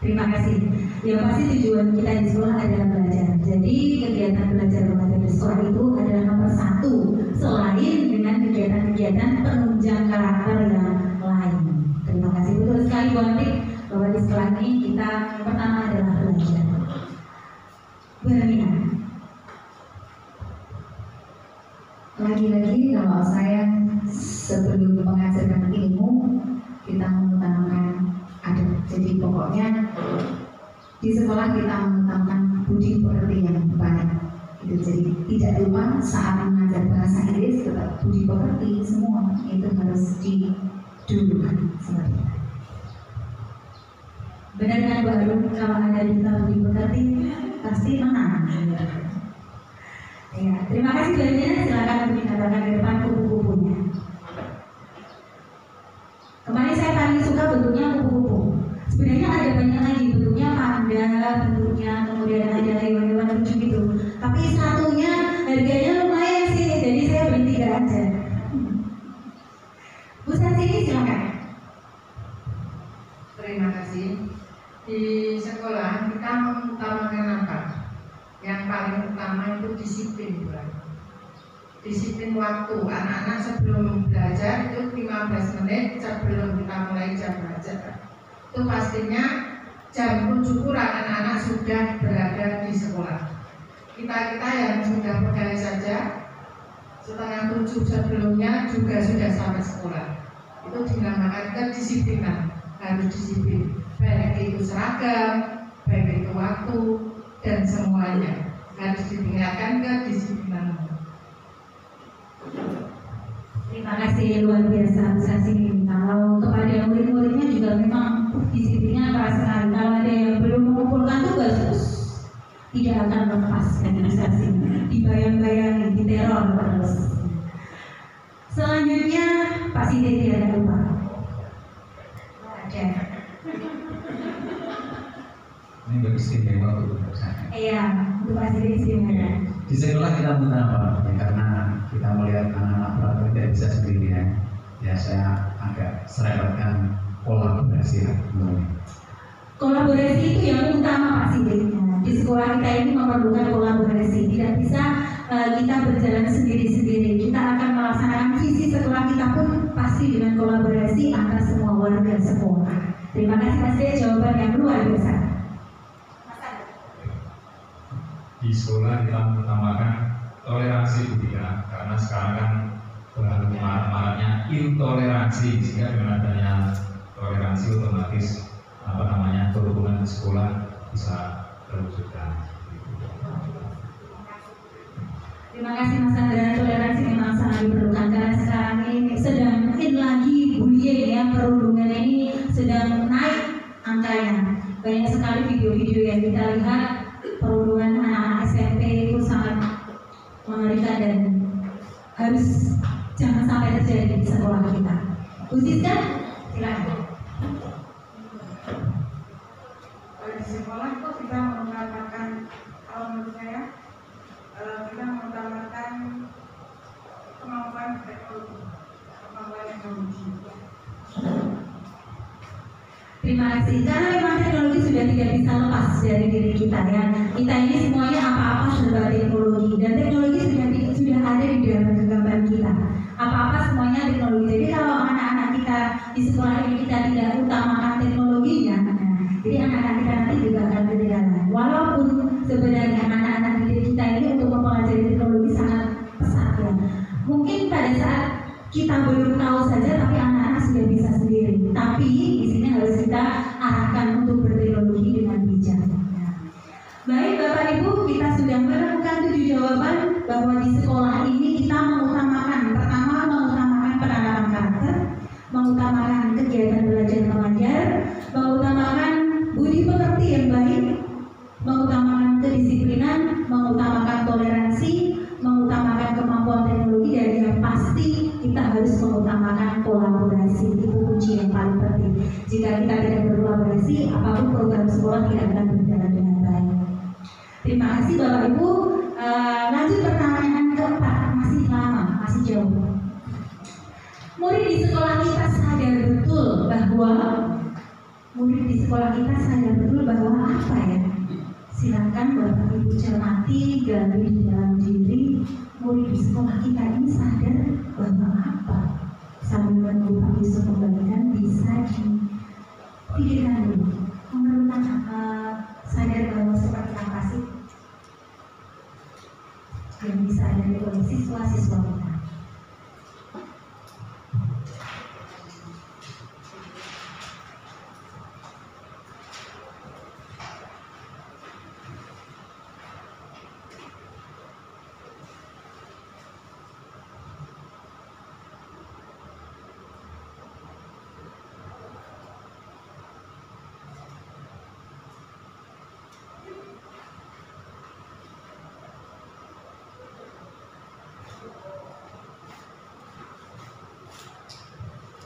terima kasih. Yang pasti tujuan kita di sekolah adalah belajar. Jadi kegiatan belajar mengajar di sekolah itu adalah nomor satu, selain dengan kegiatan-kegiatan penunjang karakter yang lain. Terima kasih, betul sekali Bu Antik, bahwa di sekolah ini kita yang pertama adalah belajar. Bu Hermina.
Lagi-lagi kalau saya sebelum mengajarkan ilmu, kita mengutamakan adab. Jadi pokoknya di sekolah kita mengutamakan budi pekerti yang baik. Itu jadi tidak lupa saat mengajar bahasa Inggris tetap budi pekerti semua itu harus didulukan seperti itu.
Benar kan Bu Arum, kalau ada duta budi pekerti pasti menang. Ya, terima kasih banyak. Silakan untuk dikatakan ke depan kupu-kupunya. Kemarin saya paling suka bentuknya kupu-kupu. Sebenarnya ada banyak lagi bentuknya, panda, bentuknya, kemudian ada hewan-hewan lucu gitu. Tapi satunya harganya lumayan sih, jadi saya beli 3 aja. Bu Sarsini silakan.
Terima kasih. Di sekolah kita mengutamakan apa? Yang paling utama itu disiplin, Bu. Disiplin waktu. Anak-anak sebelum belajar itu 15 menit sebelum kita mulai jam belajar. Itu pastinya jam 7 kurang anak-anak sudah berada di sekolah. Kita yang sudah pegawai saja setengah 7 sebelumnya juga sudah sampai sekolah. Itu dinamakan kedisiplinan. Harus disiplin. Baik itu seragam, baik itu waktu, dan semuanya harus ditingkatkan kedisiplinan.
Terima kasih, luar biasa Bu Sarsini. Kalau kepada murid-muridnya juga memang disiplinnya keras sekali. Kalau ada yang belum mengumpulkan tugas, tidak akan lepas dari Bu Sarsini. Dibayang-bayangi, diteror terus. Selanjutnya Pak Siti tidak lupa. Ada.
Ini bagi istimewa untuk saya.
Iya, untuk Pak Siti istimewa.
Di sekolah kita mengapa? Ya, karena kita melihat anak-anak praktek tidak bisa sendirian. Ya saya agak serempetkan kolaborasi.
Kolaborasi itu yang utama Pak Siti. Di sekolah kita ini memerlukan kolaborasi. Tidak bisa kita berjalan sendiri-sendiri. Kita akan melaksanakan visi sekolah kita pun pasti dengan kolaborasi antara semua warga sekolah. Terima kasih Mas Dea, jawaban yang luar biasa.
Di sekolah kita mengutamakan toleransi budaya karena sekarang kan baru marak-maraknya intoleransi, sehingga dengan adanya toleransi otomatis kerukunan di sekolah bisa terwujudkan.
Terima kasih Mas Andra, toleransi memang sangat diperlukan karena sekarang ini sedang lagi bullying ya, perundungan ini sedang naik angkanya. Banyak sekali video-video yang kita lihat perundungan anak-anak SMP itu sangat mengerikan dan harus jangan sampai terjadi di sekolah kita. Bu Siska, silakan.
Di sekolah itu kita mengutamakan, kalau menurut saya kita mengutamakan kemampuan teknologi.
Terima kasih. Karena memang teknologi sudah tidak bisa lepas dari diri kita ya. Kita ini semuanya apa-apa serba teknologi dan teknologi sudah ada di dalam genggaman kita. Apa-apa semuanya teknologi. Jadi kalau anak-anak kita di sekolah ini kita tidak utamakan teknologinya, jadi anak-anak kita nanti juga akan ketinggalan. Walaupun sebenarnya anak-anak didik kita ini untuk mempelajari teknologi sangat pesat ya. Mungkin pada saat kita belum tahu saja, tapi anak-anak sudah bisa sendiri. Tapi di sini harus kita mengutamakan kegiatan belajar mengajar, mengutamakan budi pekerti yang baik, mengutamakan kedisiplinan, mengutamakan toleransi, mengutamakan kemampuan teknologi, dan yang pasti kita harus mengutamakan kolaborasi. Itu kunci yang paling penting. Jika kita tidak berkolaborasi, apapun program sekolah tidak akan berjalan dengan baik. Terima kasih Bapak Ibu. Lanjut pertanyaan keempat, masih lama, masih jauh. Murid di sekolah kita sadar betul bahwa apa ya? Silakan Bapak Ibu cermati, gali di dalam diri. Murid di sekolah kita ini sadar bahwa apa? Sambil menunggu Pak Yusuf membagikan, bisa dipikirkan dulu. Memerlukan sadar bahwa seperti apa sih yang bisa ada oleh siswa-siswa kita.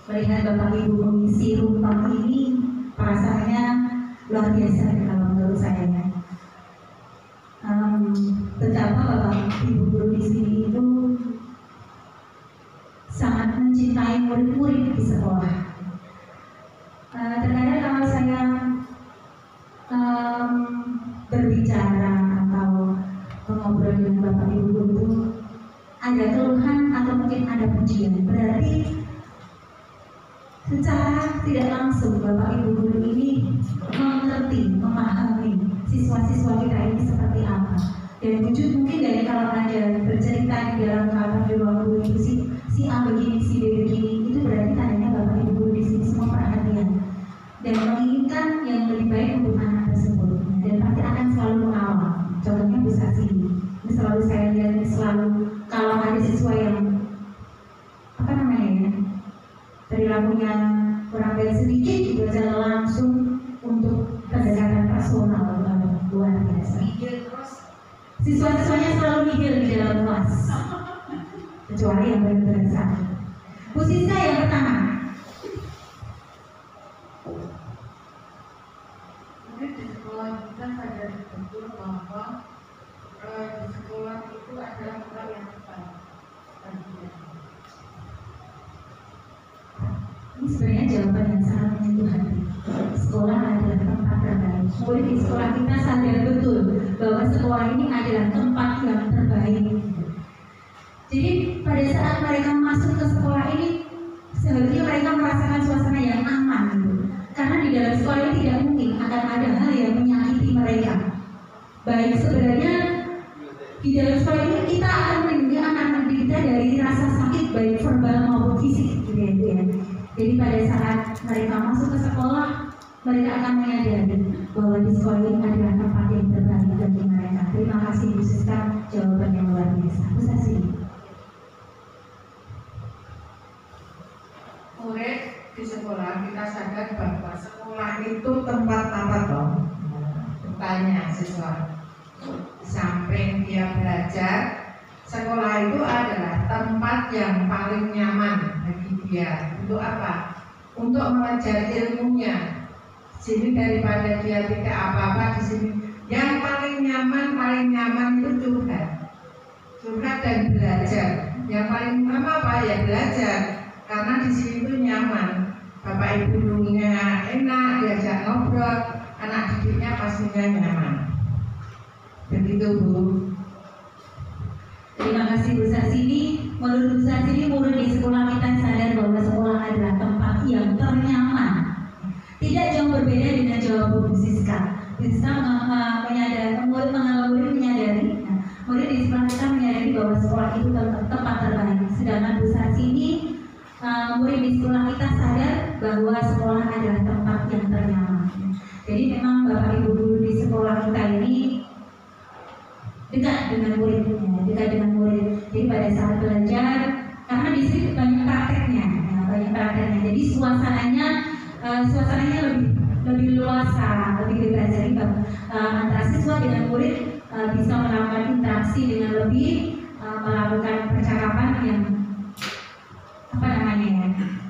Melihat Bapak Ibu mengisi rumah ini, perasaannya luar biasa kalau menurut saya. Betapa Bapak Ibu guru di sini itu sangat mencintai murid-murid di sekolah. Terkadang kalau saya berbicara atau mengobrol dengan Bapak Ibu guru itu ada keluhan atau mungkin ada pujian, berarti secara tidak langsung Bapak Ibu guru ini mengerti, memahami siswa-siswa kita ini seperti apa. Dan wujud mungkin dari kalau ada bercerita di dalam kamar di ruang guru itu si A begini, si B begini, itu berarti tandanya Bapak Ibu guru di sini semua perhatian dan menginginkan yang lebih baik untuk anak tersebut, dan pasti akan selalu mengawal. Contohnya Bu Sasi, ini selalu saya lihat, selalu kalau ada siswa yang perilakunya kurang baik sedikit, juga jalan langsung untuk pendekatan personal luar biasa. Siswa-siswanya selalu nihil di dalam kelas, kecuali yang benar-benar sakit. Bu Siska yang pertama.
Mungkin di sekolah kita sadar betul bahwa di sekolah itu adalah tempat yang tepat.
Ini sebenarnya jawaban yang sangat menyentuh hati. Sekolah adalah tempat terbaik. Murid di sekolah kita sadar betul bahwa sekolah ini adalah tempat yang terbaik. Jadi pada saat mereka masuk ke sekolah ini, seharusnya mereka merasakan suasana yang aman gitu. Karena di dalam sekolah ini tidak mungkin akan ada hal yang menyakiti mereka. Baik, sebenarnya di dalam sekolah ini kita akan melindungi anak-anak kita dari rasa sakit baik verbal maupun fisik gitu ya. Jadi pada saat mereka masuk ke sekolah, mereka akan menyadari bahwa di sekolah ini adalah tempat yang terbaik bagi mereka. Terima kasih Bu Siska, jawaban yang luar biasa. Bu Sasi.
Murid di sekolah kita sadar bahwa sekolah itu tempat apa toh? Bertanya siswa. Di samping dia belajar, sekolah itu adalah tempat yang paling nyaman bagi dia. Untuk apa? Untuk mengejar ilmunya. Sini daripada dia tidak apa-apa di sini. Yang paling nyaman itu curhat dan belajar. Yang paling utama apa ya? Belajar. Karena di sini itu nyaman. Bapak Ibu gurunya enak, diajak ngobrol, anak didiknya pastinya nyaman. Begitu Bu.
Terima kasih Bu Sasini. Menurut Bu Sasini, murid di sekolah kita sadar bahwa sekolah adalah tempat yang ternyaman. Tidak jauh berbeda dengan jawaban Bu Siska. Bu Siska menyadari, murid menyadari, murid di sekolah kita menyadari bahwa sekolah itu tempat terbaik. Sedangkan Bu Sasini, murid di sekolah kita sadar bahwa sekolah adalah tempat yang ternyaman. Jadi memang Bapak Ibu guru di sekolah kita ini dekat dengan murid. Jadi pada saat belajar, karena di sini banyak prakteknya, banyak prakteknya. Jadi suasananya lebih luasa, lebih bebas. Jadi antara siswa dengan murid bisa melakukan interaksi dengan lebih melakukan percakapan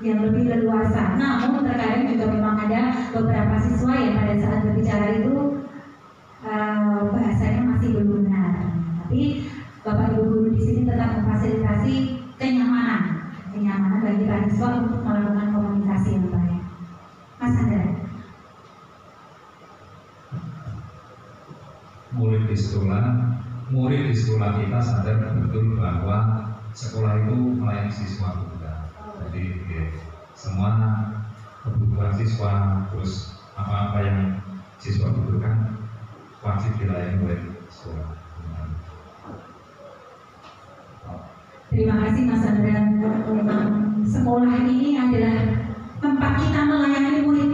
yang lebih leluasa. Namun terkadang juga memang ada beberapa siswa yang pada saat berbicara itu bahasanya masih belum benar. Tapi Bapak Ibu guru di sini tetap memfasilitasi kenyamanan bagi para siswa untuk melakukan komunikasi yang baik. Mas Andra.
Murid di sekolah kita sadar betul bahwa sekolah itu melayani siswa kita. Jadi semua kebutuhan siswa, terus apa-apa yang siswa butuhkan wajib dilayani oleh sekolah.
Terima kasih Mas Andra. Sekolah ini adalah tempat kita melayani murid.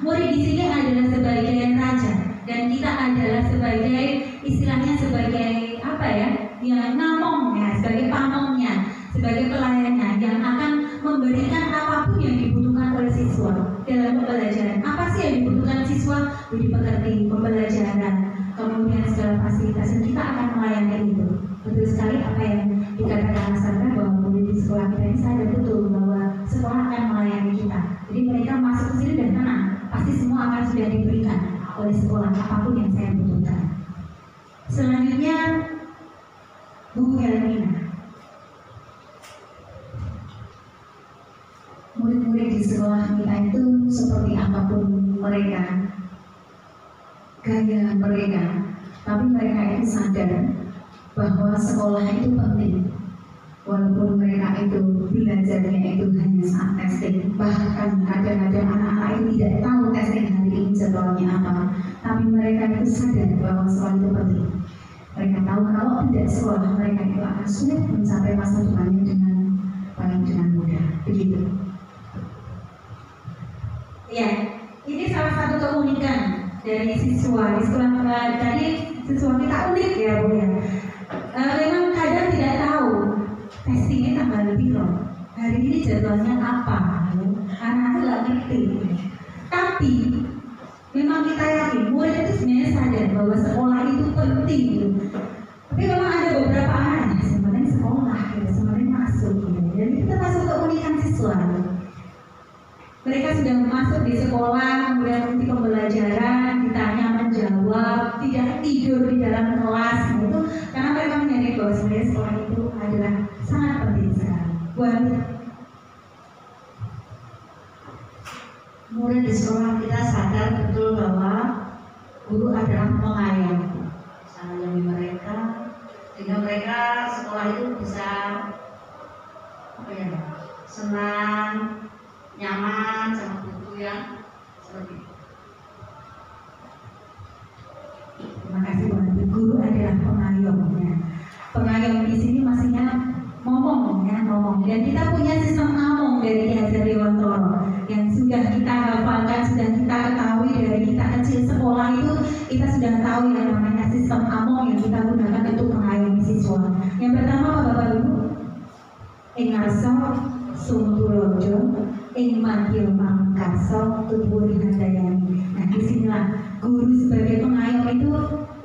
Murid di sini adalah sebagai raja dan kita adalah sebagai istilahnya sebagai apa ya? Yang namongnya, sebagai pamongnya, sebagai pelayannya yang akan memberikan apapun yang dibutuhkan oleh siswa dalam pembelajaran. Apa sih yang dibutuhkan siswa? Budi pekerti, pembelajaran, kemudian segala fasilitas, dan kita akan melayani itu. Betul sekali apa yang dikatakan Mas Andra bahwa murid di sekolah kita ini sadar betul bahwa sekolah akan melayani kita. Jadi mereka masuk ke sini dan tenang, pasti semua akan sudah diberikan oleh sekolah apapun yang saya butuhkan. Selanjutnya Bu Helmina.
Murid-murid di sekolah kita itu seperti apapun mereka, gaya mereka, tapi mereka itu sadar bahwa sekolah itu penting. Walaupun mereka itu belajarnya itu hanya saat testing, bahkan kadang-kadang anak-anak itu tidak tahu testing hari ini jadwalnya apa, tapi mereka itu sadar bahwa sekolah itu penting. Mereka tahu kalau tidak sekolah mereka itu akan sulit mencapai masa depannya dengan mudah. Begitu.
Ya, ini salah satu keunikan dari siswa di sekolah tadi. Siswa kita unik ya Bu ya. Memang kadang tidak tahu testingnya tanggal berapa, hari ini jadwalnya apa, anak itu nggak ngerti. Tapi memang kita yakin murid itu sebenarnya sadar bahwa sekolah itu penting. Tapi memang ada beberapa anak sebenarnya sekolah, sebenarnya masuk. Jadi itu termasuk keunikan siswa. Mereka sudah masuk di sekolah, kemudian mengikuti pembelajaran, ditanya menjawab, tidak tidur di dalam kelas, itu karena mereka menyadari bahwa sebenarnya sekolah itu adalah sangat penting sekali. Buat
murid di sekolah kita sadar betul bahwa guru adalah pengayom, sayangi mereka, sehingga mereka sekolah itu bisa senang, nyaman sama buku yang seperti itu.
Terima kasih Bu. Guru adalah pengayom. Pengayom di sini maksudnya ngomong. Dan kita punya sistem ngomong dari Ki Hajar Dewantoro yang sudah kita hafalkan, sudah kita ketahui dari kita kecil sekolah itu kita sudah tahu yang namanya sistem ngomong yang kita gunakan untuk mengayomi siswa. Yang pertama Bapak Ibu, ingarso sumtulojo ing madya mangkarsa tuwuh handayani. Nah, disinilah guru sebagai pengayom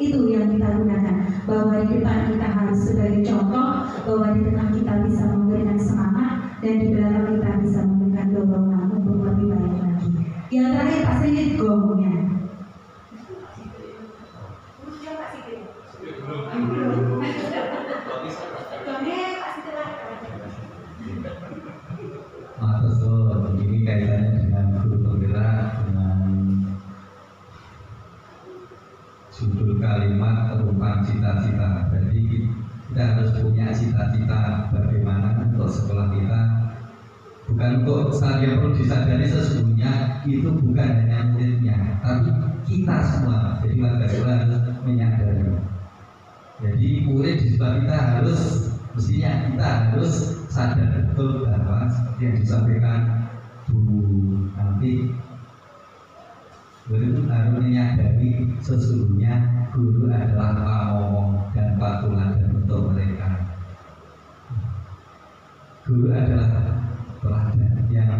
itu yang kita gunakan, bahwa di depan kita harus sebagai contoh, bahwa di tengah kita bisa memberikan semangat, dan di belakang kita bisa memberikan dorongan untuk lebih baik lagi. Yang terakhir Pak Sigit gongnya.
Ini kaitannya dengan guru penggerak, dengan judul kalimat tentang cita-cita. Jadi kita harus punya cita-cita bagaimana untuk sekolah kita. Bukan untuk saya perlu disadari sesungguhnya itu bukan hanya muridnya, tapi kita semua. Jadi warga sekolah harus menyadari. Jadi murid di sekolah kita mestinya kita harus sadar betul bahwa seperti yang disampaikan Bu nanti guru harus menyadari sesungguhnya guru adalah pamomong dan patuladan untuk mereka. Guru adalah teladan yang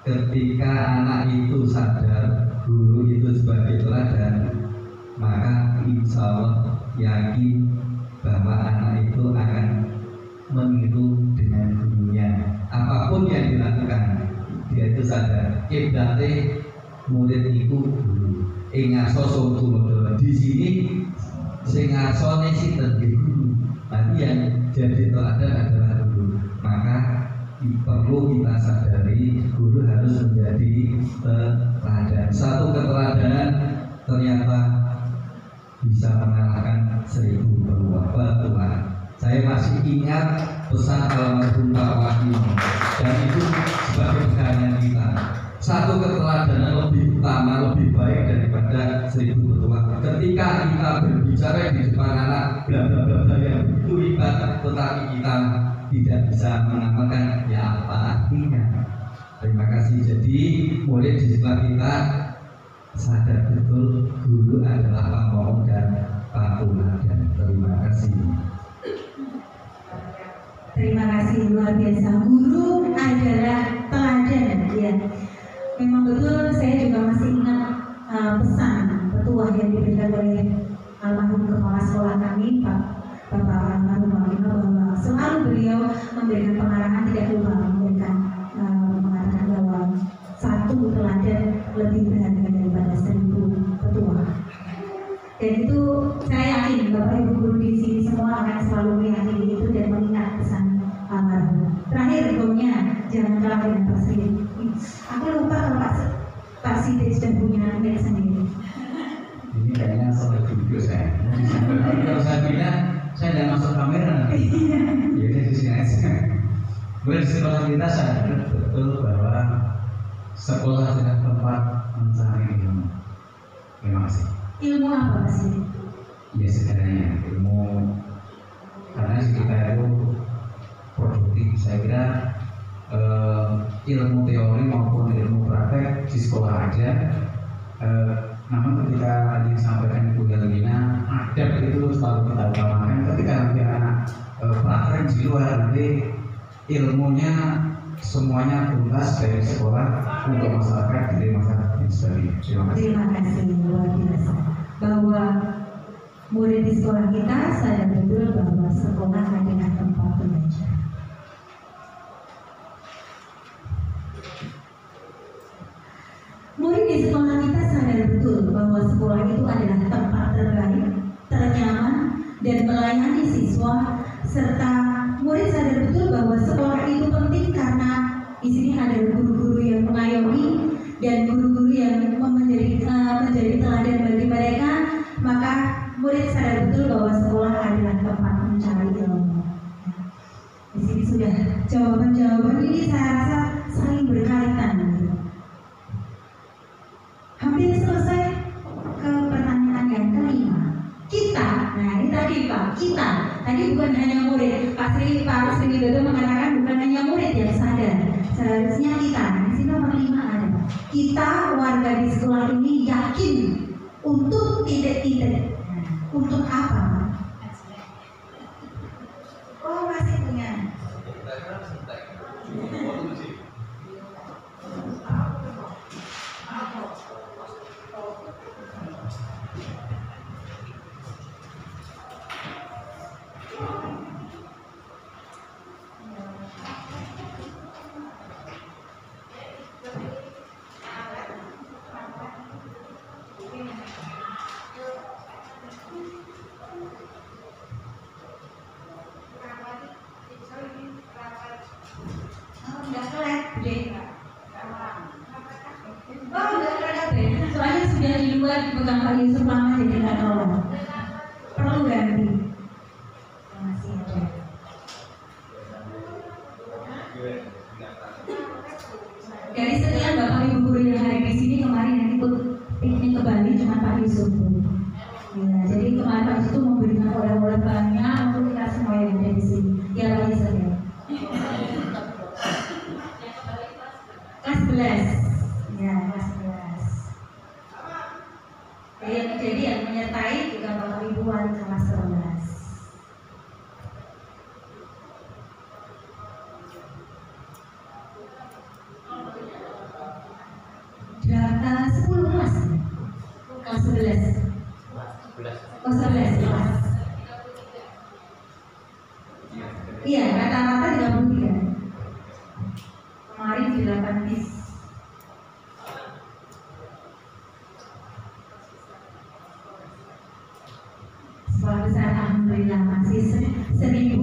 ketika anak itu sadar guru itu sebagai teladan, maka insya Allah yakin bahwa anak itu akan meniru dengan gurunya. Apapun yang dilakukan, dia itu sadar. Berarti murid itu guru. Ngaso soto di sini, sing ngaso nesi guru. Nanti yang jadi teladan adalah guru. Maka perlu kita sadari guru harus menjadi teladan. Satu keteladanan ternyata bisa mengalahkan 1000 petuah. Saya masih ingat pesan almarhum Pak Wahyu, dan itu sebagai pegangan kita. Satu keteladanan lebih utama, lebih baik daripada 1000 petuah. Ketika kita berbicara di depan anak, bla bla bla yang itu ibadah, tetapi kita tidak bisa mengamalkan, ya apa artinya? Terima kasih. Jadi murid di sebelah kita sadar betul guru adalah pembohong dan patuladan. Terima kasih.
Terima kasih, luar biasa. Guru adalah teladan, ya. Memang betul, saya juga masih ingat pesan petuah yang diberikan oleh almarhum kepala sekolah kami, Bapak almarhum Wakil, bahwa selalu beliau memberikan pengarahan, tidak lupa memberikan mengatakan bahwa satu teladan lebih berharga daripada 1000 petuah. Dan itu saya yakin Bapak Ibu guru di sini semua akan selalu meyakini itu dan mengingat pesan almarhum. Terakhir gomnya, jangan kalah dengan Pak Sri. Aku lupa kalau Pak Sri sudah punya anak sendiri.
Ini kayaknya soal video saya. Kalau saya bilang saya tidak masuk kamera. Ya udah di sini aja. Di sekolah kita sadar betul bahwa sekolah adalah tempat mencari ilmu. Terima kasih.
Ilmu apa sih?
Ya sebenarnya ilmu, karena kita itu produktif. Saya kira ilmu teori maupun ilmu praktek di sekolah aja. Namun ketika disampaikan Ibu Helena, adab itu selalu kita utamakan. Ketika nanti anak praktek di luar, nanti ilmunya semuanya tuntas dari sekolah untuk masyarakat, dari masyarakat yang sebagainya.
Terima kasih, luar biasa. Bahwa murid di sekolah kita sadar betul bahwa sekolah adalah tempat belajar. Murid di sekolah kita sadar betul bahwa sekolah itu adalah tempat terbaik, ternyaman, dan melayani siswa, serta murid sadar betul bahwa sekolah itu penting karena di sini ada guru-guru yang mengayomi dan guru-guru yang menjadi teladan bagi mereka. Maka murid sadar betul bahwa sekolah adalah tempat mencari ilmu. Di sini sudah jawaban-jawaban ini saya rasa saling berkaitan. Hampir selesai ke pertanyaan yang kelima. Kita, nah ini tadi Pak, kita tadi bukan hanya murid. Pak Sri Widodo mengatakan bukan hanya murid yang sadar. Seharusnya kita, di sini nomor 5 ada. Kita warga di sekolah ini yakin untuk titik-titik. Untuk apa? Oh masih punya. Soalnya sudah di luar dipegang Pak Yusuf lama jadi nggak tahu. Perlu ganti. Masih ada. Dari sekian Bapak Ibu guru yang hari di sini kemarin yang ikut piknik ke Bali cuma Pak Yusuf. Ya, jadi kemarin Pak Yusuf memberikan oleh-oleh banyak untuk kita semua yang ada di sini. Ya Pak Yusuf ya. Kelas 11. Ya, kelas 11. Jadi yang menyertai juga Bapak Ibu wali kelas 11. kemarin 8 bis. Sekolah besar alhamdulillah masih 1000.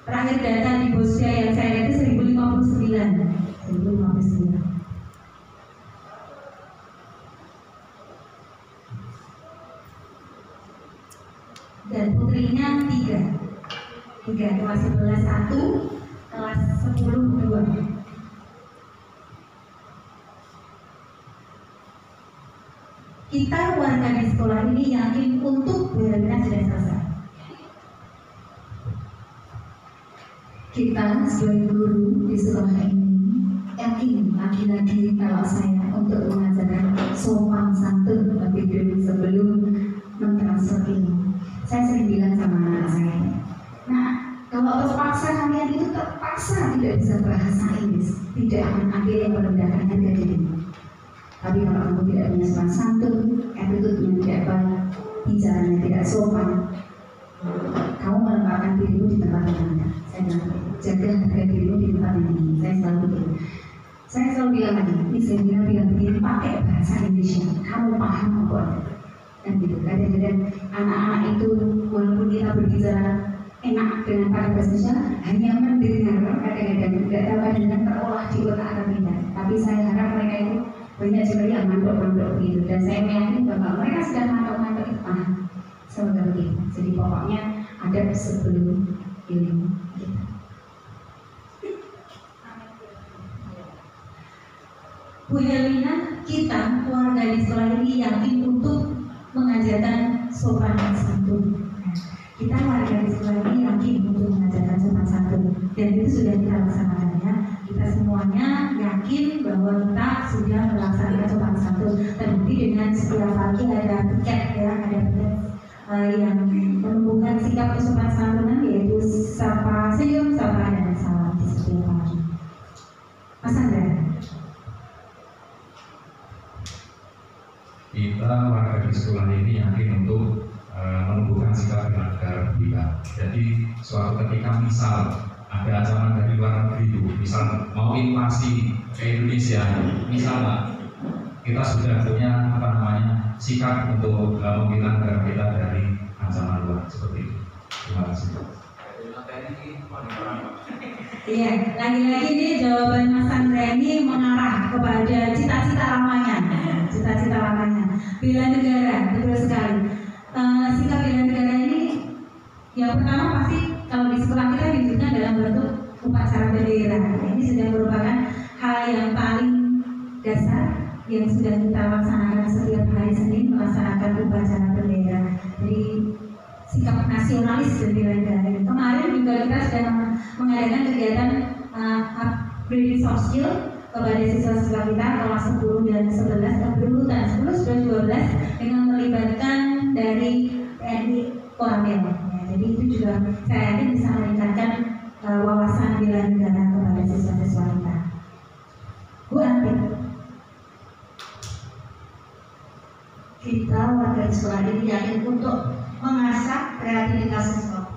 Terakhir data di Bosya yang saya lihat itu 1059. Dan putrinya 3 kelas 11 1, kelas 10 2. Kita warga di sekolah ini yakin untuk benar-benar sudah selesai.
Kita sebagai guru di sekolah ini yakin lagi-lagi kalau saya untuk mengajarkan sopan santun lebih dulu sebelum mentransfer ilmu. Saya sering bilang sama anak saya, nah kalau terpaksa kalian itu terpaksa tidak bisa bahasa Inggris, tidak akan ada yang merendahkan harga dirimu. Tapi kalau kamu tidak punya sopan santun, attitude-nya tidak baik, bicaranya tidak sopan, kamu menempatkan dirimu di tempat yang rendah. Saya bilang, jaga harga dirimu di tempat yang tinggi. Saya selalu bilang, saya selalu bilang lagi, ini saya bilang begini, pakai bahasa Indonesia, kamu paham apa? Dan gitu, kadang-kadang anak-anak itu walaupun kita berbicara enak dengan pada bahasa Indonesia, hanya mendengar, kadang-kadang tidak tahu kadang-kadang terolah di otak anak kita. Tapi saya harap mereka itu banyak juga yang mandok-mandok gitu, dan saya meyakini bahwa mereka sudah mandok-mandok itu paham. Semoga begitu. Jadi pokoknya ada sebelum ilmu kita.
Bu Helena, kita warga di sekolah ini yakin untuk mengajarkan sopan santun. Kita warga di sekolah ini yakin untuk mengajarkan sopan santun, dan itu sudah kita laksanakan ya. Kita semuanya yakin bahwa kita sudah melaksanakan sopan santun. Terbukti dengan setiap pagi ada piket ya, ada piket yang menumbuhkan sikap kesopan santunan, yaitu sapa senyum, sapa dan salam di setiap pagi. Mas Andra.
Kita warga di sekolah ini yakin untuk menumbuhkan sikap bernegara. Jadi suatu ketika misal ada ancaman dari luar negeri itu, misal mau invasi ke Indonesia, misalnya kita sudah punya sikap untuk membela negara kita dari ancaman luar seperti itu. Terima kasih.
Iya, lagi-lagi ini jawaban Mas Andra ini mengarah kepada cita-cita lamanya. Cita-cita lamanya bela negara, betul sekali. Sikap bela negara ini yang pertama pasti kalau di sekolah kita diwujudkan dalam bentuk upacara bendera. Ini sudah merupakan hal yang paling dasar yang sudah kita laksanakan setiap hari Senin, melaksanakan upacara bendera. Jadi sikap nasionalis dan bela negara. Kemarin juga kita sudah mengadakan kegiatan upgrading soft skill kepada siswa-siswa kita kelas 10 dan 11 berurutan 10, 11, 12 dengan melibatkan dari TNI Koramil. Ya, jadi itu juga saya yakin bisa meningkatkan wawasan bela negara kepada siswa-siswa kita. Bu Anti.
Kita warga di sekolah ini yakin untuk mengasah kreativitas siswa.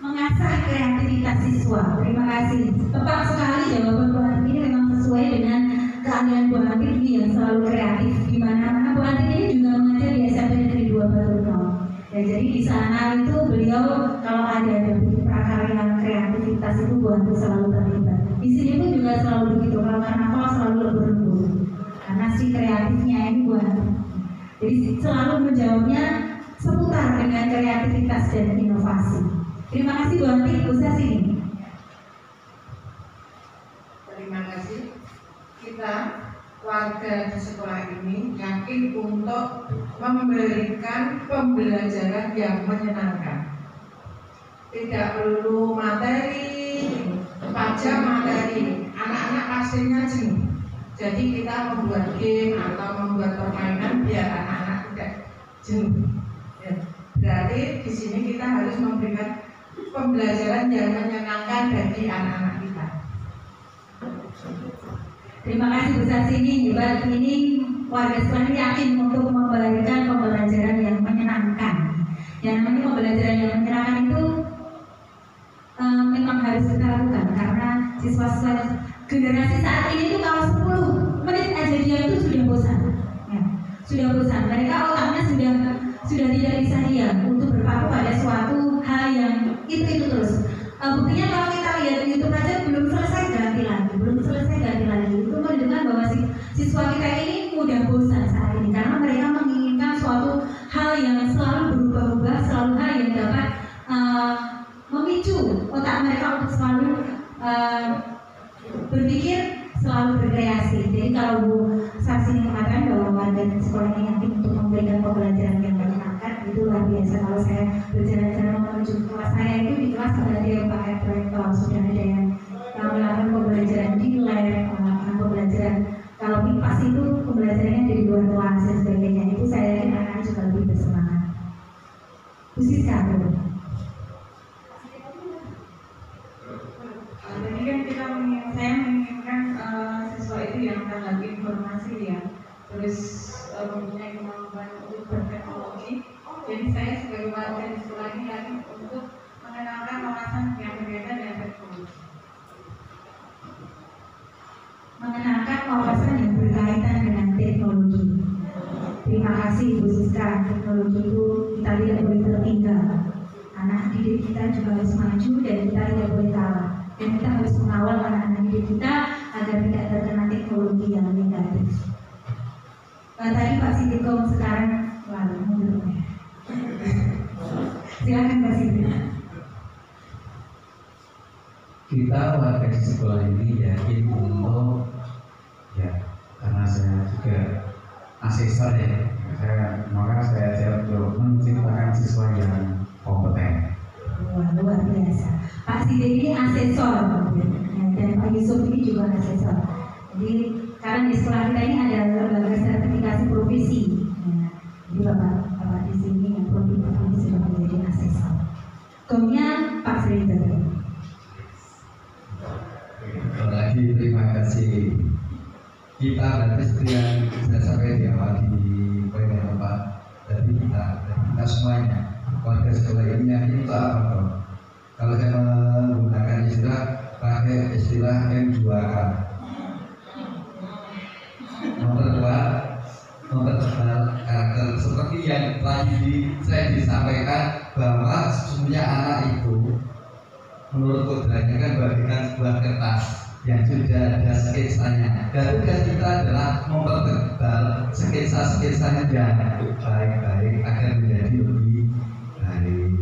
Mengasah kreativitas siswa. Terima kasih. Tepat sekali jawaban Bu Anti ini memang sesuai dengan keahlian Bu Anti yang selalu kreatif. Di mana-mana Bu Anti ini juga mengajar di SMP Negeri 2 Batu. Ya, jadi di sana itu beliau kalau ada prakarya kreativitas itu Bu Anti selalu terlibat. Di sini pun juga selalu begitu. Kalau karnaval selalu berlembur. Karena si kreatifnya ini Bu Anti. Jadi selalu menjawabnya seputar dengan kreativitas dan inovasi. Terima kasih Bu Anti, Ustaz sini.
Terima kasih. Kita warga di sekolah ini yakin untuk memberikan pembelajaran yang menyenangkan. Tidak perlu materi, pajak materi. Anak-anak pastinya jenuh. Jadi kita membuat game atau membuat permainan biar anak-anak tidak jenuh. Ya. Berarti di sini kita harus memberikan pembelajaran yang menyenangkan bagi anak-anak kita.
Terima kasih Bu Sasini. Hebat, ini warga sekolah ini yakin untuk memberikan pembelajaran yang menyenangkan. Yang namanya pembelajaran yang menyenangkan itu memang harus harus kita lakukan karena siswa-siswa generasi saat ini tuh kalau 10 menit aja dia itu sudah bosan, ya, sudah bosan. Mereka otaknya sudah tidak bisa diam untuk berpaku pada suatu hal yang itu terus. Buktinya kalau kita lihat di YouTube aja belum selesai ganti lagi. Itu menunjukkan bahwa siswa kita ini mudah bosan saat ini karena mereka menginginkan suatu hal yang selalu berubah-ubah, selalu hal yang dapat memicu otak mereka untuk selalu berpikir, selalu berkreasi. Jadi kalau Bu Sarsini mengatakan bahwa warga sekolah ini yakin untuk memberikan pembelajaran yang menyenangkan, itu luar biasa. Kalau saya berjalan-jalan menuju kelas saya itu di kelas sudah ada yang pakai proyektor, sudah ada yang melakukan pembelajaran di lab, melakukan pembelajaran kalau PIPAS itu pembelajarannya dari luar kelas dan sebagainya. Itu saya yakin anak-anak juga lebih bersemangat. Bu Siska,
jadi kan saya menginginkan siswa itu yang akan lagi informasi ya, terus mempunyai kemampuan untuk berteknologi. Jadi saya sebagai warga di sekolah ini lagi untuk mengenalkan wawasan yang berbeda dengan teknologi.
Mengenalkan wawasan yang berkaitan dengan teknologi. Terima kasih Bu Siska. Teknologi itu kita tidak boleh tertinggal. Anak didik kita juga harus maju dan kita tidak boleh kalah. Dan kita harus mengawal anak-anak didik kita agar tidak terkena teknologi yang negatif. Tadi Pak Sindikom sekarang lalu mundur. Silakan Pak Sindikom.
Kita warga di sekolah ini yakin untuk karena saya juga asesor ya, maka saya siap untuk menciptakan siswa yang kompeten.
Luar biasa. Pak Side ini asesor dan Pak Yusuf ini juga asesor. Jadi karena di sekolah kita ini ada lembaga sertifikasi profesi. Jadi bapak di sini yang profesi ini sudah menjadi asesor. Komnya Pak Srida.
Lagi terima kasih. Kita berarti seperti yang saya sampaikan di awal di poin yang Pak, dari kita semuanya warga sekolah ini yakin itu apa? Kalau saya menggunakan pakai istilah M2K, memperkuat, mempertebal karakter, seperti yang tadi saya disampaikan bahwa sesungguhnya anak itu menurut kodratnya kan bagikan sebuah kertas yang sudah ada sketsanya, dan tugas kita adalah mempertebal sketsa-sketsanya yang baik-baik agar menjadi lebih baik.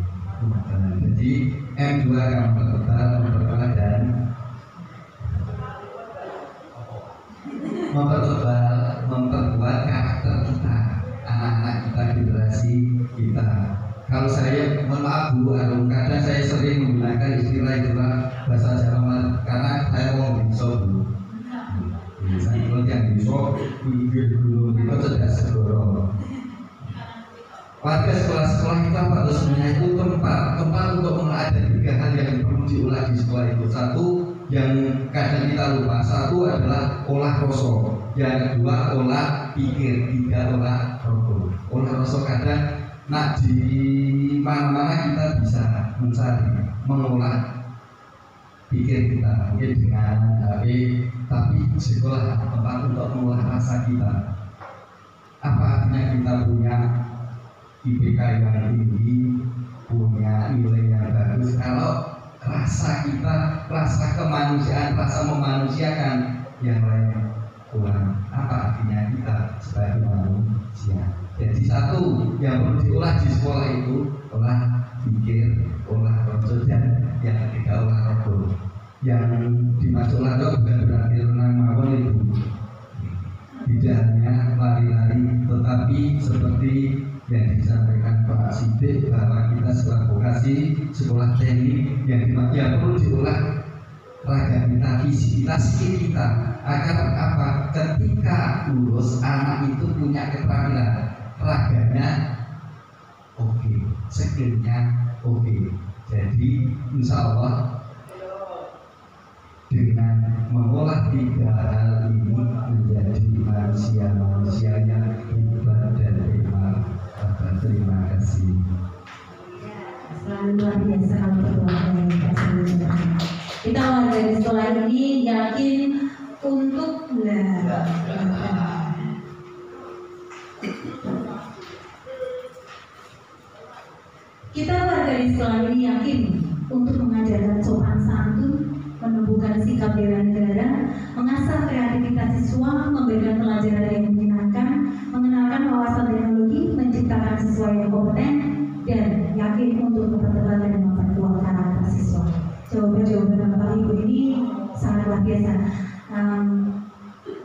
Jadi M2 akan mempertebal dan memperkuat karakter kita, anak-anak kita, generasi kita. Kalau saya, mohon maaf Bu Arum, kadang saya sering menggunakan istilah bahasa Jawa karena saya mau bisa Bu. Misalnya yang bisa dulu itu sudah segoro. Warga sekolah-sekolah kita pada semuanya itu tempat untuk ada 3 hal yang perlu diulah di sekolah itu. Satu yang kadang kita lupa, satu adalah olah rasa, yang kedua olah pikir, 3 olah rogo. Olah rasa kadang di mana-mana kita bisa mencari, mengolah pikir kita mungkin dengan HP, tapi sekolah tempat untuk mengolah rasa kita. Apa artinya kita punya IPK yang tinggi, punya nilai yang bagus kalau rasa kita, rasa kemanusiaan, rasa memanusiakan yang lain kurang? Apa artinya kita sebagai manusia? Jadi satu yang perlu diolah di sekolah itu olah pikir, olah konsep, dan yang ketiga olah rogo. Yang dimaksud olah rogo bukan berarti renang mawon itu, tidak hanya lari-lari, tetapi seperti yang disampaikan Pak Sidik bahwa kita sekolah vokasi, sekolah teknik yang perlu diolah raga kita, fisik kita, skill kita, agar apa? Ketika lulus anak itu punya keterampilan, raganya oke, skillnya oke. Jadi insya Allah dengan mengolah 3 hal ini menjadi manusia yang hebat dan hebat. Terima kasih.
Selalu luar biasa kalau berdoa. Kita warga di sekolah ini yakin untuk kita warga di sekolah ini yakin untuk mengajarkan sopan santun, menumbuhkan sikap bela negara, mengasah kreativitas siswa, memberikan pelajaran yang menyenangkan, mengenalkan wawasan teknologi, menciptakan siswa yang kompeten, dan yakin untuk mempertebal dan memperkuat karakter siswa. Jawaban-jawaban Bapak Ibu ini sangat luar biasa.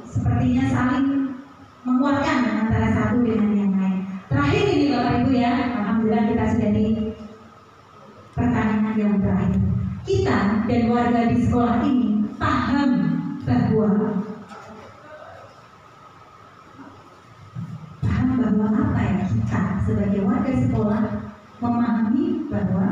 Sepertinya saling menguatkan antara satu dengan yang lain. Terakhir ini Bapak Ibu ya, alhamdulillah kita sudah di pertanyaan yang terakhir. Kita dan warga di sekolah ini paham bahwa apa ya, kita sebagai warga sekolah memahami bahwa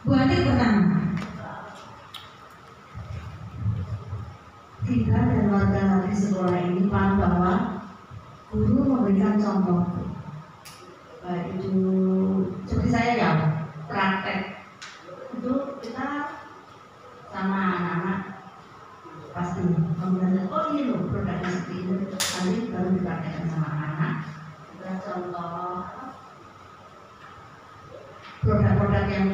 Bu Ati pertama,
kita dan warga di sekolah ini paham bahwa guru memberikan contoh, baik itu seperti saya ya praktek itu kita sama anak-anak pasti membenarkan, oh ini loh produknya seperti ini, nanti baru dipraktekkan sama anak. Kita contoh produk-produk yang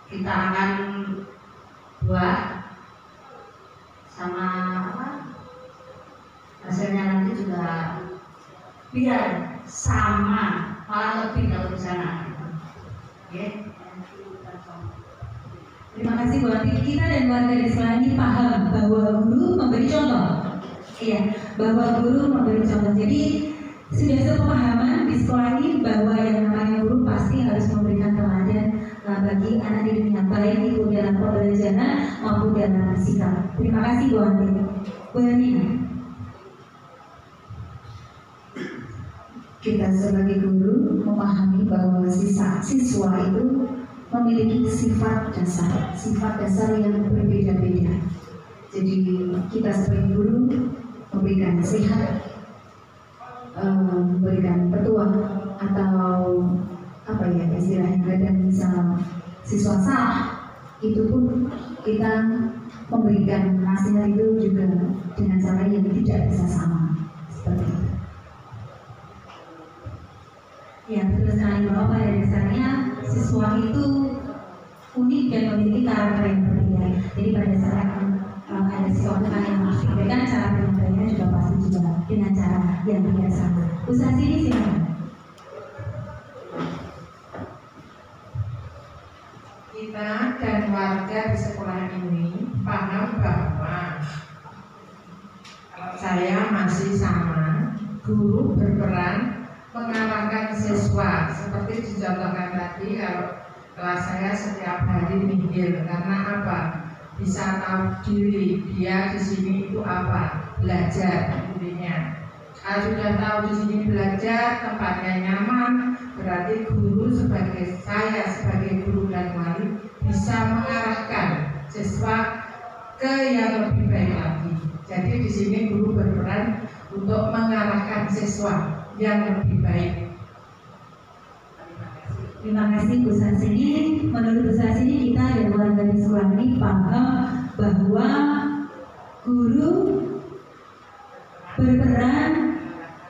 kita akan buat sama apa hasilnya nanti juga biar sama malah lebih kalau di sana. Oke.
Terima kasih Bu Ati. Kita dan warga di sekolah ini paham bahwa guru memberi contoh. Iya, bahwa guru memberi contoh. Jadi sudah sepemahaman di sekolah ini bahwa yang namanya guru pasti harus memberikan teladan bagi anak didiknya, baik itu dalam pembelajaran maupun dalam sikap. Terima kasih Bu Ati. Bu Nina.
Kita sebagai guru memahami bahwa siswa itu memiliki sifat dasar yang berbeda-beda. Jadi kita sebagai guru memberikan nasihat, memberikan petuah atau apa ya istilahnya, kadang misal siswa salah, itu pun kita memberikan nasihat itu juga dengan cara yang tidak bisa sama seperti itu.
Ya, betul sekali bahwa pada dasarnya siswa itu unik dan memiliki karakter yang berbeda. Jadi pada saat ada sesuatu yang membedakan, cara penyampaiannya juga pasti juga dengan cara yang tidak sama. Usaha sini silakan.
Kita dan warga di sekolah ini paham bahwa kalau saya masih sama, guru berperan mengarahkan siswa seperti dicontohkan tadi. Kalau kelas saya setiap hari mikir, karena apa? Bisa tahu diri dia di sini itu apa, belajar intinya. Kalau sudah tahu di sini belajar, tempatnya nyaman, berarti guru sebagai saya sebagai guru dan wali bisa mengarahkan siswa ke yang lebih baik lagi. Jadi di sini guru berperan untuk mengarahkan siswa yang lebih baik.
Terima kasih Bu Sasini. Menurut Bu Sasini, kita dan warga di sekolah ini paham bahwa guru berperan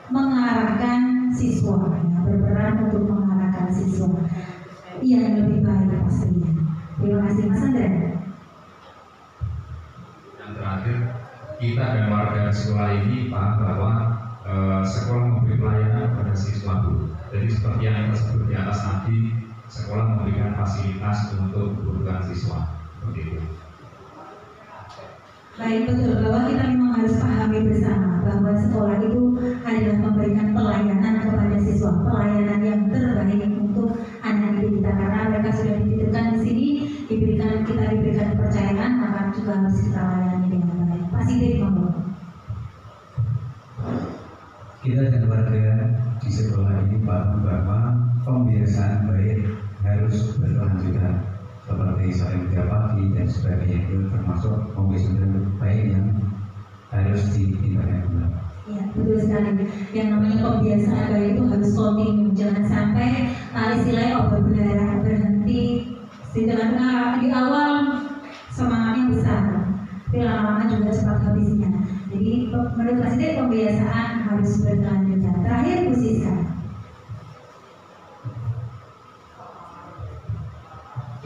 mengarahkan siswa, berperan untuk mengarahkan siswa yang lebih baik pastinya. Terima kasih Mas Andra.
Yang terakhir, kita dan warga sekolah ini paham bahwa sekolah memberi pelayanan pada siswa guru. seperti yang tersebut di atas tadi, sekolah memberikan fasilitas untuk kebutuhan siswa seperti itu.
Baik, betul bahwa kita memang harus pahami bersama bahwa sekolah itu adalah memberikan pelayanan kepada siswa, pelayanan yang terbaik untuk anak didik kita karena mereka sudah dititipkan di sini, kita diberikan kepercayaan, maka juga harus kita layani dengan baik. Pak Sidik, monggo.
Kita dan warga di sekolah ini paham bahwa pembiasaan baik harus berkelanjutan seperti saling berbagi dan sebagainya, itu termasuk pembiasaan baik yang harus ditingkatkan kembali.
Ya, betul sekali. Yang namanya pembiasaan baik itu harus kontinu, jangan sampai istilahnya obat belerang berhenti di tengah-tengah. Di awal semangatnya besar, tapi lama-lama juga cepat habisnya. Jadi menurut Pak Sidik pembiasaan harus berkelanjutan. Terakhir Bu Siska.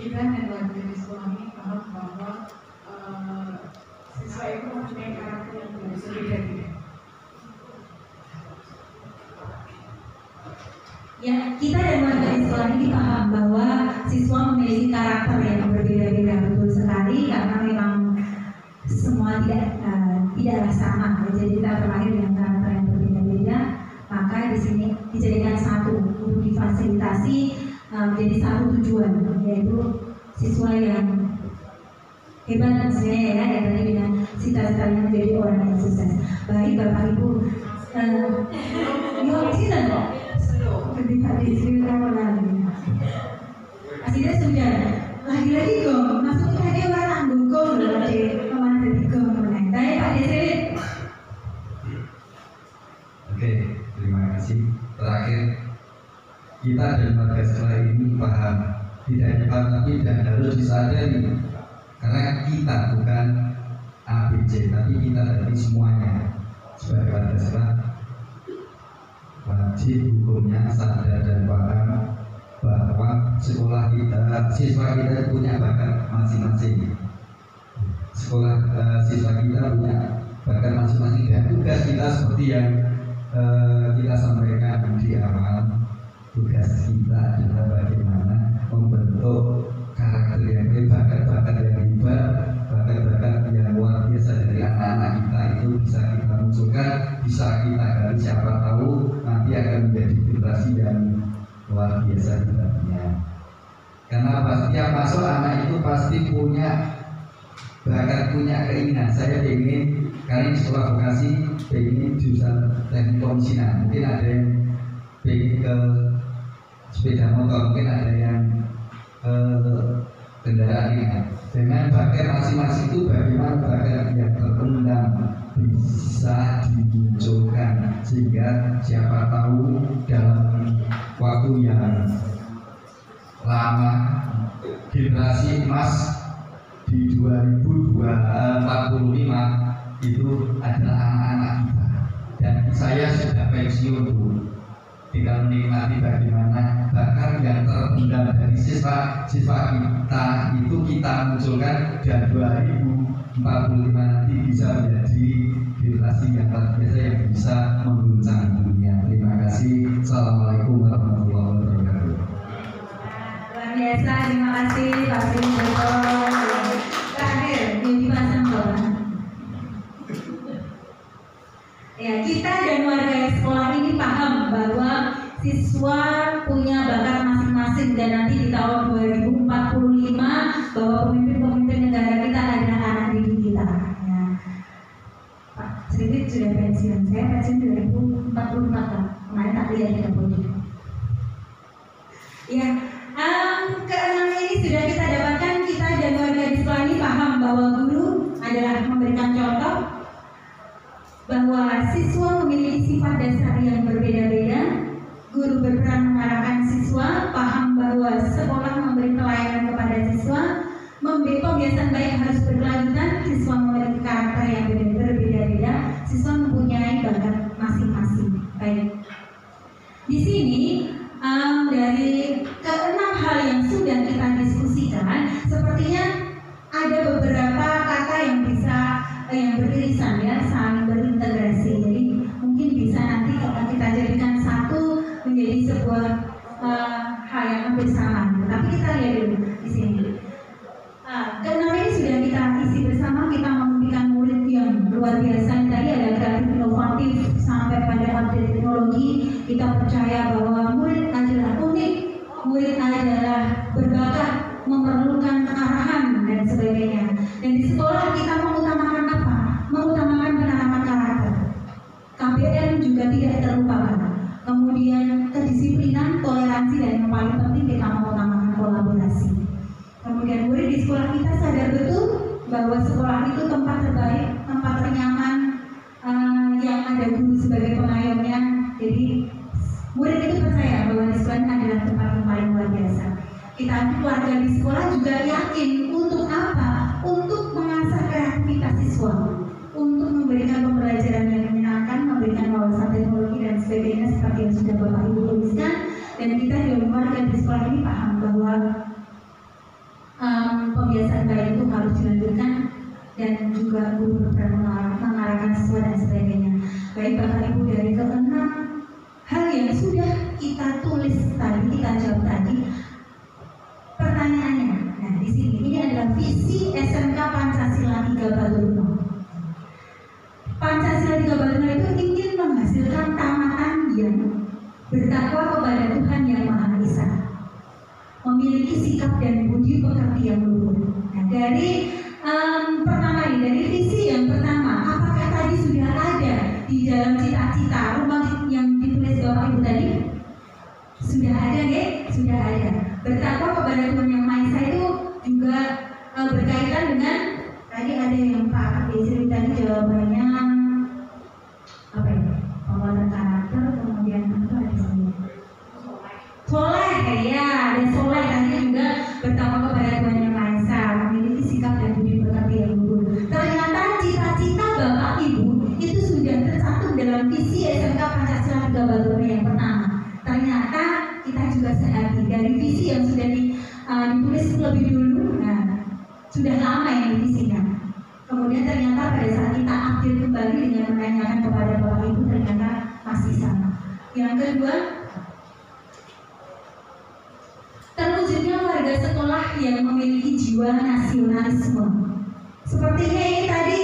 Kita dan warga di sekolah ini paham bahwa siswa itu mempunyai karakter yang berbeda-beda.
Ya, kita dan warga di sekolah ini paham bahwa siswa memiliki karakter yang berbeda-beda, betul sekali, karena memang semua tidaklah sama. Jadi kita terlahir dengan karakter yang berbeda-beda, maka di sini dijadikan satu untuk difasilitasi menjadi satu tujuan, yaitu siswa yang hebat maksudnya ya, yang tadi dengan cita-citanya menjadi orang yang sukses. Baik Bapak Ibu, yuk sini dong. Ketika diceritakan lagi, akhirnya sudah lagi-lagi gong, maksudnya dia orang gong loh, kemana dari gong meneng. Tanya Pak Desri.
Oke, terima kasih. Terakhir, kita dan warga sekolah ini paham, tidak hanya paham tapi dan harus disadari, karena kita bukan ABC, tapi kita dari semuanya sebagai warga sekolah wajib hukumnya sadar dan paham bahwa sekolah kita, siswa kita punya bakat masing-masing. Siswa kita punya bakat masing-masing dan tugas kita seperti yang kita sampaikan di awal. Tugas kita adalah bagaimana membentuk karakter yang baik, bakat-bakat yang hebat, bakat-bakat yang luar biasa dari anak-anak kita itu bisa kita munculkan, bisa kita gali, siapa tahu nanti akan menjadi generasi yang luar biasa kita punya. Karena pasti yang masuk anak itu pasti punya bakat, punya keinginan. Saya ingin kali di sekolah vokasi ingin jurusan teknik pemesinan, mungkin ada yang ingin ke sepeda motor, mungkin ada yang kendaraan ringan. Dengan bakat masing-masing itu bagaimana bakat yang terpendam bisa dimunculkan sehingga siapa tahu dalam waktu yang lama generasi emas di 2045 itu adalah anak-anak kita, dan saya sudah pensiun dulu. Tinggal menikmati bagaimana bakat yang terpendam dari siswa kita itu kita munculkan, dan 2045 nanti bisa menjadi generasi yang luar biasa yang bisa mengguncang dunia. Terima kasih. Assalamualaikum warahmatullahi wabarakatuh.
Luar biasa, terima kasih Pak Sidik. Terakhir, Yudi Pasang Bapak. Ya, kita dan warga sekolah ini paham bahwa siswa punya bakat masing-masing, dan nanti di tahun 2045 bahwa pemimpin-pemimpin negara kita adalah anak didik kita. Ya. Pak Sidik sudah pensiun, saya pensiun 2044 Pak. Kemarin tak lihat di dapur. Ya, keenam ini sudah kita dapatkan. Kita dan warga di sekolah ini paham bahwa guru adalah memberikan contoh, bahwa siswa memiliki sifat dasar yang berbeda-beda. Guru berperan mengarahkan siswa, paham bahwa sekolah memberi pelayanan kepada siswa, pembiasaan baik harus berkelanjutan, siswa memiliki karakter yang berbeda-beda, siswa mempunyai bakat masing-masing. Baik. Di sini dari keenam hal yang sudah kita diskusikan, sepertinya ada beberapa kata yang bisa yang beririsan ya, saling berintegrasi. Jadi mungkin bisa nanti kita jadikan satu menjadi sebuah hal yang hampir sama. Tapi kita lihat dulu di sini. Keenam ini sudah kita isi bersama, kita memberikan murid yang luar biasa. Tadi ada kreatif inovatif sampai pada update teknologi. Kita percaya bahwa murid adalah unik, murid adalah berbakat, memerlukan arahan dan sebagainya. Dan di sekolah kita mengutamakan apa? Mengutamakan penanaman karakter. KBM juga tidak terlupakan. Kemudian kedisiplinan, toleransi, dan yang paling penting kita mengutamakan kolaborasi. Kemudian murid di sekolah kita sadar betul bahwa sekolah itu tempat terbaik, tempat ternyaman, yang ada guru sebagai pengayomnya. Jadi murid itu percaya bahwa di sekolah ini adalah tempat yang paling luar biasa. Kita keluarga di sekolah juga yakin untuk apa? Untuk mengasah kreativitas siswa, untuk memberikan pembelajaran yang menyenangkan, memberikan wawasan teknologi dan sebagainya seperti yang sudah Bapak Ibu tuliskan. Dan kita di keluarga di sekolah ini paham bahwa pembiasaan baik itu harus dilanjutkan dan juga guru berperan mengarahkan siswa dan sebagainya. Baik Bapak Ibu, dari keenam hal yang sudah kita tulis tadi, kita jawab tadi, pertanyaannya, nah di sini ini adalah visi SMK Pancasila 3 Batuno. Pancasila 3 Batuno itu ingin menghasilkan tamatan yang bertakwa kepada Tuhan Yang Maha Esa, memiliki sikap dan budi pekerti yang luhur. Nah, dari pertama ini, dari visi yang pertama, apakah tadi sudah ada di dalam cita-cita rumah yang ditulis Bapak Ibu tadi? Sudah ada, ya? Sudah ada. Bertakwa kepada Tuhan Yang Maha Esa itu juga berkaitan dengan tadi ada yang Pak Desri tadi jawabannya apa ya? Penguatan karakter, kemudian apa ada sini? Soleh, ya, dan soleh tadi juga bertakwa kepada Tuhan Yang Maha Esa, memiliki sikap dan budi pekerti yang luhur. Ternyata cita-cita Bapak Ibu itu sudah tercantum dalam visi SMK Pancasila 3 Batuno yang pertama. Ternyata kita juga sehati dari visi yang sudah ditulis lebih dulu. Nah, sudah lama ini visinya. Kemudian ternyata pada saat kita update kembali dengan menanyakan kepada Bapak Ibu, ternyata masih sama. Yang kedua, terwujudnya warga sekolah yang memiliki jiwa nasionalisme. Sepertinya ini tadi,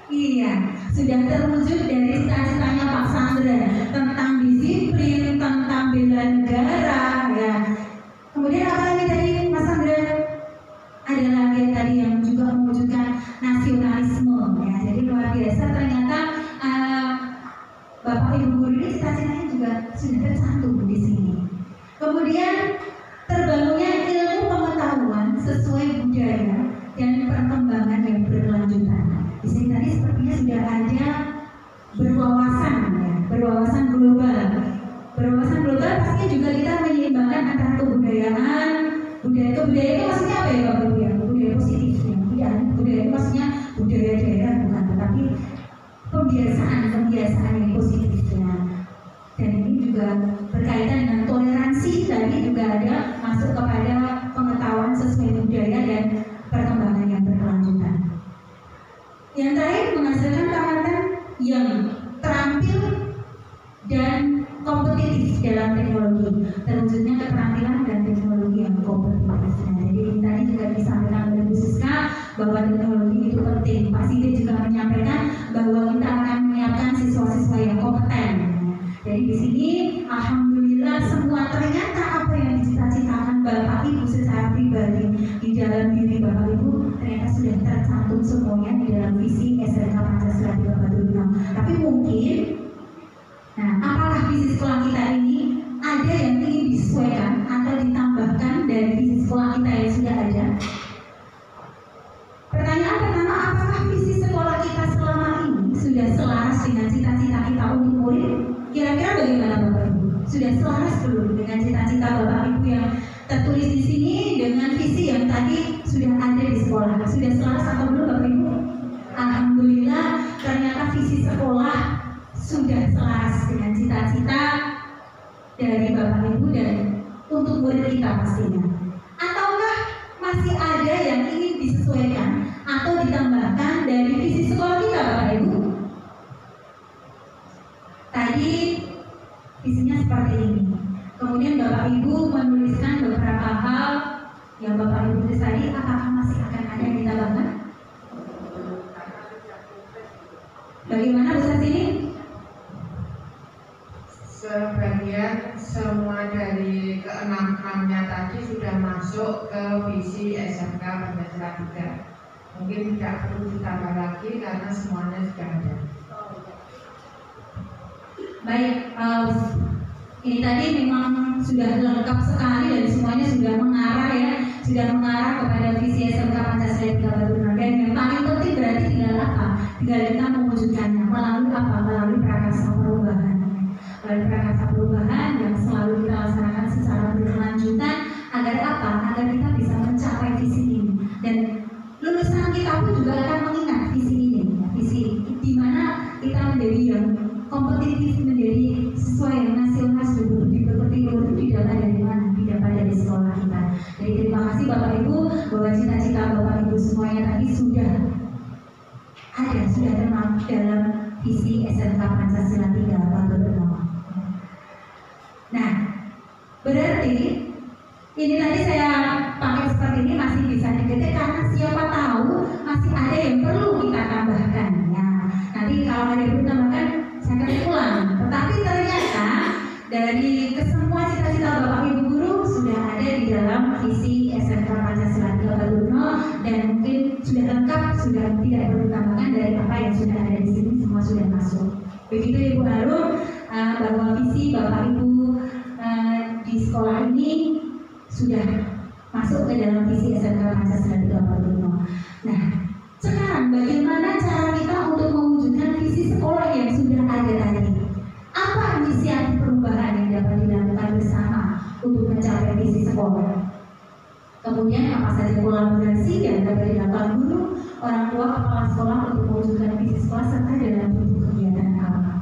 iya, sudah terwujud dari cita-citanya Pak Sandra tentang disiplin, tentang bela negara, ya. Kemudian apa lagi tadi Mas Sandra? Ada lagi tadi yang juga mewujudkan nasionalisme, ya. Jadi luar biasa ternyata Bapak Ibu guru ini cita-citanya juga sudah tercantum di sini. Kemudian terbangunnya ilmu pengetahuan sesuai budaya dan perkembangan yang berkelanjutan. Di sini tadi sepertinya sudah ada berwawasan, ya, berwawasan global. Berwawasan global pastinya juga kita menyeimbangkan antara kebudayaan, kebudayaan itu maksudnya apa ya Bapak Ibu ya? Budaya positif, ya. Tidak, budaya itu maksudnya budaya daerah bukan, tetapi kebiasaan yang positif, ya. Dan ini juga berkaitan dengan toleransi, tadi juga ada masuk kepada pengetahuan sesuai budaya dan perkembangan yang berkelanjutan. Yang terakhir, menghasilkan tamatan yang terampil dan kompetitif dalam teknologi, terwujudnya keterampilan dan teknologi yang kompetitif. Nah, jadi tadi juga disampaikan oleh Bu Siska bahwa teknologi itu penting. Pak Sigit juga menyampaikan bahwa kita akan menyiapkan siswa-siswa yang kompeten. Jadi di sini alhamdulillah semua ternyata apa yang dicita-citakan Bapak Ibu secara pribadi di dalam diri Bapak Ibu ternyata sudah tercantum semuanya di dalam visi SMK Pancasila 3 Batuno. Tapi mungkin, nah apakah visi sekolah kita ini ada yang ingin disesuaikan atau ditambahkan dari visi sekolah kita yang sudah ada? Pertanyaan pertama, apakah visi sekolah kita selama ini sudah selaras dengan cita-cita kita untuk murid? Kira-kira bagaimana Bapak Ibu? Sudah selaras belum dengan cita-cita Bapak Ibu yang tertulis di sini dengan visi yang tadi sudah ada di sekolah? Sudah selaras atau belum Bapak Ibu? Alhamdulillah, ternyata visi sekolah sudah selaras dengan cita-cita dari Bapak Ibu dan untuk murid kita pastinya. Ataukah masih ada yang ingin disesuaikan atau ditambahkan dari visi sekolah kita Bapak Ibu? Tadi visinya seperti ini. kemudian Bapak Ibu menuliskan beberapa hal yang Bapak Ibu tulis tadi, apakah masih akan ada yang ditambahkan? Bagaimana Bu Sasini?
Sebagian semua dari keenam-enamnya tadi sudah masuk ke visi SMK Pancasila 3. Mungkin tidak perlu ditambah lagi karena semuanya sudah ada.
Baik, ini tadi memang sudah lengkap sekali dan semuanya sudah mengarah ya, sudah mengarah kepada visi SMK Pancasila 3 Batu Benar. Dan yang paling penting berarti tinggal apa? Tinggal kita mewujudkannya melalui apa? Melalui prakarsa perubahan. Melalui prakarsa perubahan yang selalu kita laksanakan secara berkelanjutan agar apa? Agar kita bisa mencapai visi ini. Dan lulusan kita pun juga akan mengingat visi ini, visi di mana kita menjadi yang kompetitif, menjadi siswa yang nasional seperti itu tidak ada dari mana, tidak ada dari sekolah kita. Jadi terima kasih Bapak Ibu bahwa cita-cita Bapak Ibu semuanya tadi sudah termasuk dalam visi SMK Pancasila 3 Batu Benar. Nah, berarti ini tadi saya pakai seperti ini masih bisa diketik karena siapa tahu masih ada yang perlu kita tambahkan. Ya, nanti kalau ada yang perlu tambahkan saya akan ulang. Tetapi ternyata dari kesemua cita-cita Bapak Ibu guru sudah ada di dalam visi SMK Pancasila 3 Batu Benar dan mungkin sudah lengkap, sudah tidak perlu tambahkan dari apa yang sudah ada di sini, semua sudah masuk. Begitu Ibu Harum, bahwa visi Bapak Ibu di sekolah ini sudah masuk ke dalam visi SMK Pancasila 3 Batu Benar. Nah, sekarang bagaimana cara kita untuk mewujudkan visi sekolah yang sudah ada tadi? Apa inisiatif perubahan yang dapat dilakukan bersama untuk mencapai visi sekolah? Kemudian apa saja kolaborasi yang dapat dilakukan guru, orang tua, kepala sekolah untuk mewujudkan visi sekolah serta dalam bentuk kegiatan apa?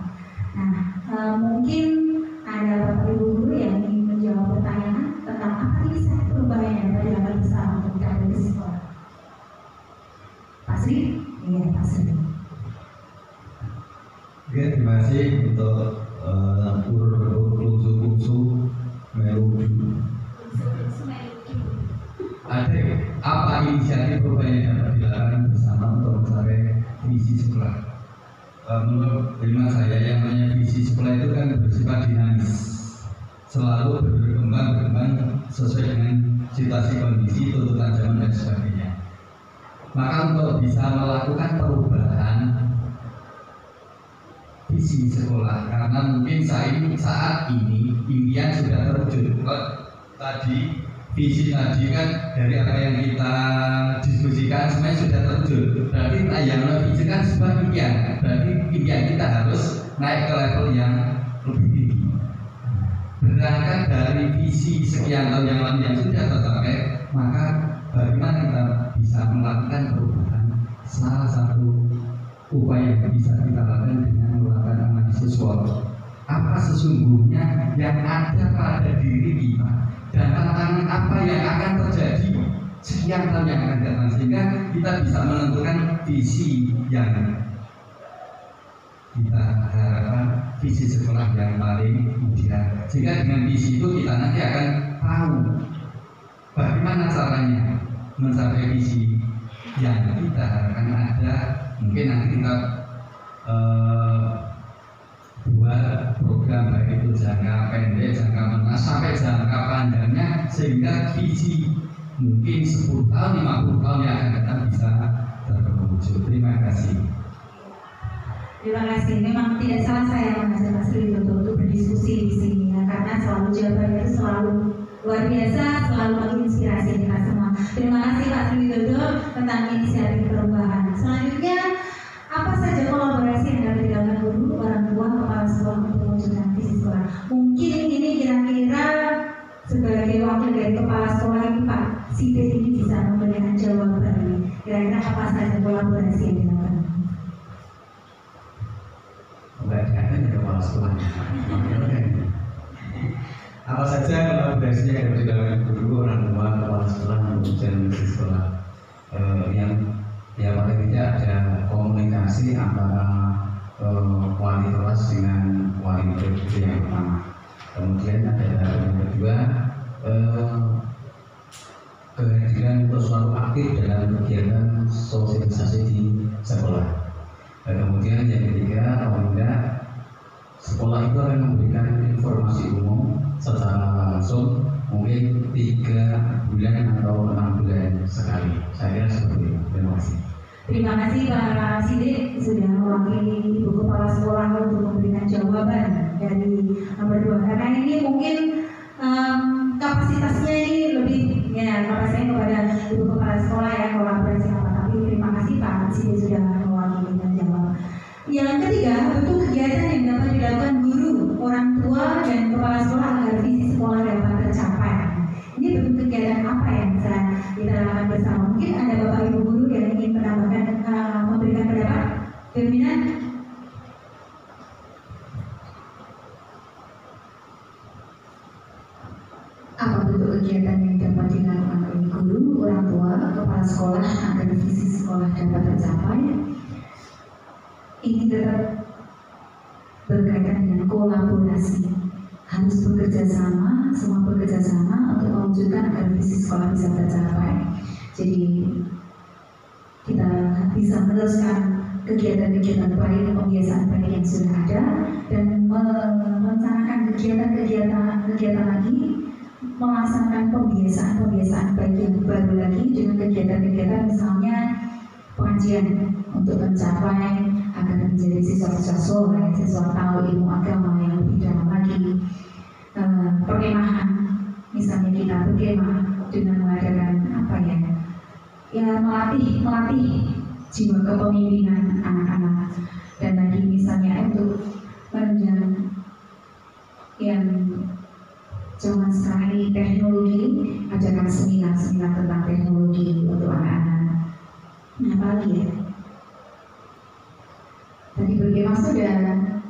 Nah, mungkin ada Bapak Ibu guru yang ingin menjawab pertanyaan tentang apa inisiatif perubahan yang dapat dilakukan bersama untuk mencapai visi sekolah. Pak Sri? Iya, Pak Sri.
Oke, terima kasih untuk kursu meluju. Ada apa inisiatif perubahan yang dapat dilakukan bersama untuk mencapai visi sekolah? Menurut hemat saya yang namanya visi sekolah itu kan bersifat dinamis, selalu berkembang sesuai dengan situasi kondisi, tuntutan zaman dan sebagainya. Maka untuk bisa melakukan perubahan visi sekolah, karena mungkin saat ini impian sudah terwujud. Tadi visi tadi kan dari apa yang kita diskusikan semuanya sudah terwujud. Berarti yang visi kan sebuah impian. Berarti impian kita harus naik ke level yang lebih tinggi. Berangkat dari visi sekian tahun yang lalu yang sudah tercapai, maka bagaimana kita bisa melakukan perubahan? Salah satu upaya yang bisa kita lakukan dengan melakukan analisis SWOT. Apa sesungguhnya yang ada pada diri kita dan tantangan apa yang akan terjadi sekian tahun yang akan datang, sehingga kita bisa menentukan visi yang kita harapkan, visi sekolah yang paling ideal. Sehingga dengan visi itu kita nanti akan tahu bagaimana caranya mencapai visi yang kita harapkan ada. Mungkin nanti kita buat program baik itu jangka pendek, jangka menengah sampai jangka panjangnya, sehingga visi mungkin 10 tahun, 50 tahun yang akan datang bisa terwujud. Terima kasih.
Terima kasih. Memang tidak salah saya mengajak Mas Rudi untuk berdiskusi di sini ya, karena selalu jawabannya itu selalu luar biasa, selalu menginspirasi kita semua. Terima kasih Pak Sri Widodo tentang inisiatif perubahan. Selanjutnya, apa saja kolaborasi yang dapat dilakukan guru, orang tua, kepala sekolah untuk mewujudkan visi sekolah? Mungkin ini kira-kira sebagai wakil dari kepala sekolah ini Pak Siti ini bisa memberikan jawaban. Kira-kira apa saja kolaborasi yang dilakukan?
Kebanyakan ya kepala sekolah. Apa saja kolaborasinya yang dilakukan guru, orang tua, kepala sekolah, mewujudkan visi sekolah? Yang ya paling tidak ada komunikasi antara wali kelas dengan wali murid itu yang pertama. Kemudian ada yang kedua sosialisasi di sekolah. Dan kemudian yang ketiga, apabila sekolah itu akan memberikan informasi umum secara langsung mungkin 3 bulan atau 6 bulan sekali. Saya kira seperti itu. Terima kasih.
Terima kasih Pak Sidik sudah mewakili Ibu Kepala Sekolah untuk memberikan jawaban dari nomor 2. Karena ini mungkin kapasitasnya ini lebih ya kapasitasnya kepada Ibu Kepala Sekolah ya kolaborasi apa. Tapi terima kasih Pak Sidik sudah mewakili dan jawab. Yang ketiga, bentuk kegiatan yang dapat dilakukan guru, orang tua dan kepala sekolah agar visi sekolah dapat tercapai. Ini bentuk kegiatan apa yang bisa kita lakukan bersama? Mungkin ada Bapak Ibu guru yang ingin menambahkan, memberikan pendapat. Firmina?
Apa bentuk kegiatan yang dapat dilakukan oleh guru, orang tua, kepala sekolah agar visi sekolah dapat tercapai? Ini tetap berkaitan dengan kolaborasi. Harus bekerja sama, semua bekerja sama untuk mewujudkan agar visi sekolah bisa tercapai. Jadi kita bisa meneruskan kegiatan-kegiatan baik, pembiasaan baik yang sudah ada dan merencanakan kegiatan lagi, melaksanakan pembiasaan baik yang baru lagi dengan kegiatan-kegiatan misalnya pengajian untuk mencapai agar menjadi siswa-siswa soleh, siswa tahu ilmu agama yang lebih dalam lagi. Perkemahan, misalnya kita berkemah dengan mengadakan apa ya melatih jiwa kepemimpinan anak-anak, dan lagi misalnya untuk menunjang yang zaman sekarang ini teknologi, adakan seminar tentang teknologi untuk anak-anak. Nah, apa lagi ya? Tadi berkemah sudah,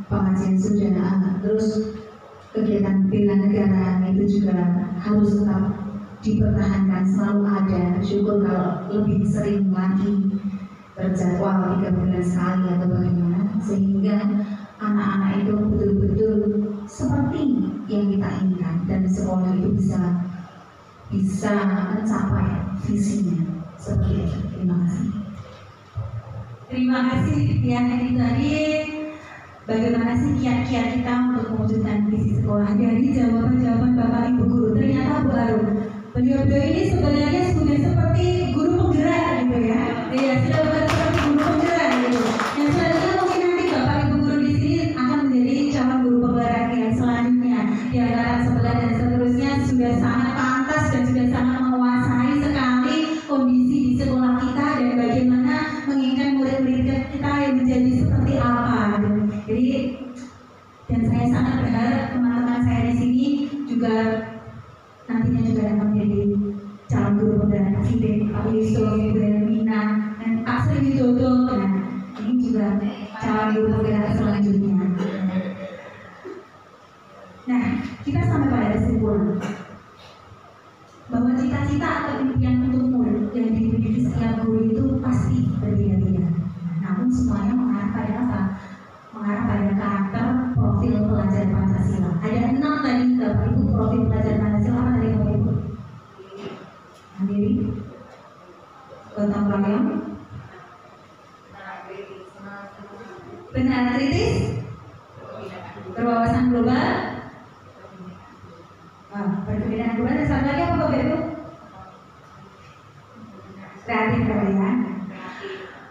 pengajian sudah, terus kegiatan bela negara itu juga harus tetap dipertahankan, selalu ada. Syukur kalau lebih sering lagi berjadwal 3 bulan sekali atau bagaimana, sehingga anak-anak itu betul-betul seperti yang kita inginkan dan sekolah itu bisa mencapai visinya seperti itu. Terima kasih.
Terima kasih ya, ini tadi bagaimana sih kiat-kiat kita untuk mewujudkan visi sekolah. Dari jawaban-jawaban Bapak Ibu guru, ternyata baru beliau-beliau ini sebenarnya sudah seperti guru penggerak gitu ya. Iya, sudah bukan seperti guru penggerak gitu. Yang selanjutnya mungkin nanti Bapak Ibu guru di sini akan menjadi calon guru penggerak yang selanjutnya di angkatan 11 dan seterusnya, sudah sangat pantas dan sudah sangat menguasai sekali kondisi di sekolah kita dan bagaimana menginginkan murid-murid kita yang menjadi seperti apa. Jadi, dan saya sangat berharap teman-teman saya di sini juga nantinya juga akan menjadi calon guru penggerak Sidik, Pak Yusuf, Ibu Hermina, dan Pak Sri Widodo. Nah, ini juga calon guru penggerak selanjutnya. Nah, kita sampai pada kesimpulan bahwa cita-cita atau impian untuk murid yang dimiliki setiap guru itu pasti berbeda-beda. Namun semuanya mengarah pada apa? Mengarah pada karakter profil pelajar Pancasila. Ada 6 tadi Bapak Ibu profil pelajar Pancasila. Apa tadi Bapak Ibu? Mandiri, gotong royong, benar kritis, berwawasan global, perbedaan global, dan satu lagi apa Bapak Ibu? Kreatif kalian.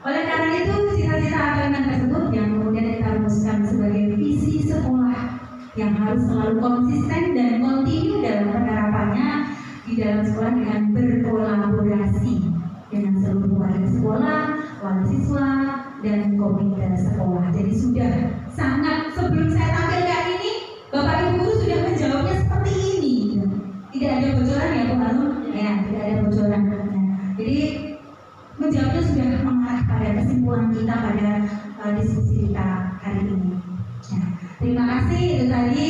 Oleh karena itu cita-cita atau iman tersebut yang kemudian kita rumuskan sebagai visi sekolah yang harus selalu konsisten dan kontinu dalam penerapannya di dalam sekolah dengan berkolaborasi dengan seluruh warga sekolah, wali siswa, dan komite sekolah. Jadi sudah sangat, sebelum saya tampilkan ini, Bapak Ibu guru sudah menjawabnya seperti ini. Tidak ada bocoran ya Bu Harun? Ya, tidak ada bocoran. Nah, jadi menjawabnya sudah mengarah pada kesimpulan kita pada diskusi kita hari ini. Nah, terima kasih. Itu tadi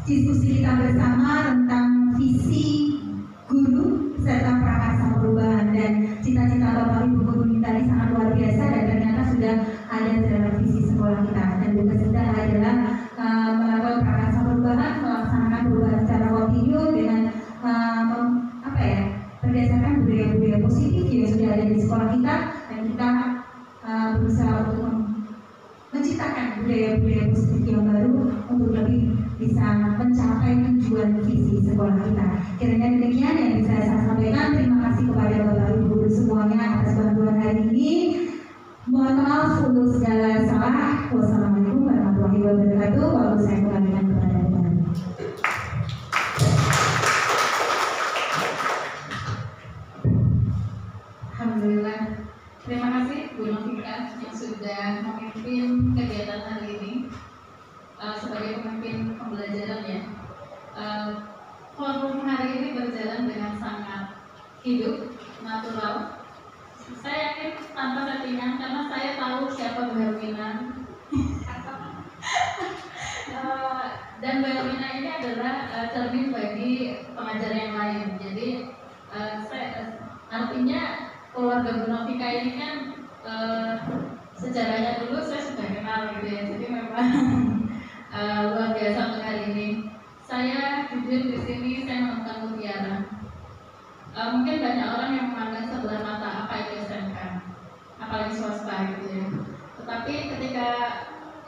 diskusi kita bersama tentang visi guru serta prakarsa perubahan, dan cita-cita Bapak Ibu guru ini tadi sangat luar biasa dan ternyata sudah ada dalam visi sekolah kita. Dan tugas kita adalah melakukan prakarsa perubahan, melaksanakan perubahan secara kontinu dengan berdasarkan budaya-budaya positif yang sudah ada di sekolah sekolah kita, dan kita berusaha untuk menciptakan budaya-budaya positif yang baru untuk lebih bisa mencapai tujuan visi sekolah kita. Kiranya demikian yang bisa saya sampaikan. Terima kasih kepada Bapak Ibu guru semuanya atas bantuan hari ini. Mohon maaf untuk segala salah. Wassalamualaikum warahmatullahi wabarakatuh. Waktu saya kembalikan kepada Bapak.
Alhamdulillah. Terima kasih Bu Novika yang sudah memimpin kegiatan hari ini sebagai pemimpin pembelajaran ya. Forum hari ini berjalan dengan sangat hidup, natural. Saya yakin tanpa settingan karena saya tahu siapa Bu Hermina. Dan Bu Hermina ini adalah cermin bagi pengajar yang lain. Jadi artinya keluarga Bu Novika ini kan sejarahnya dulu saya sudah kenal gitu ya. Jadi memang luar biasa untuk hari ini. Saya jujur di sini saya menemukan mutiara. Mungkin banyak orang yang memandang sebelah mata apa itu SMK, apalagi swasta gitu ya. Tetapi ketika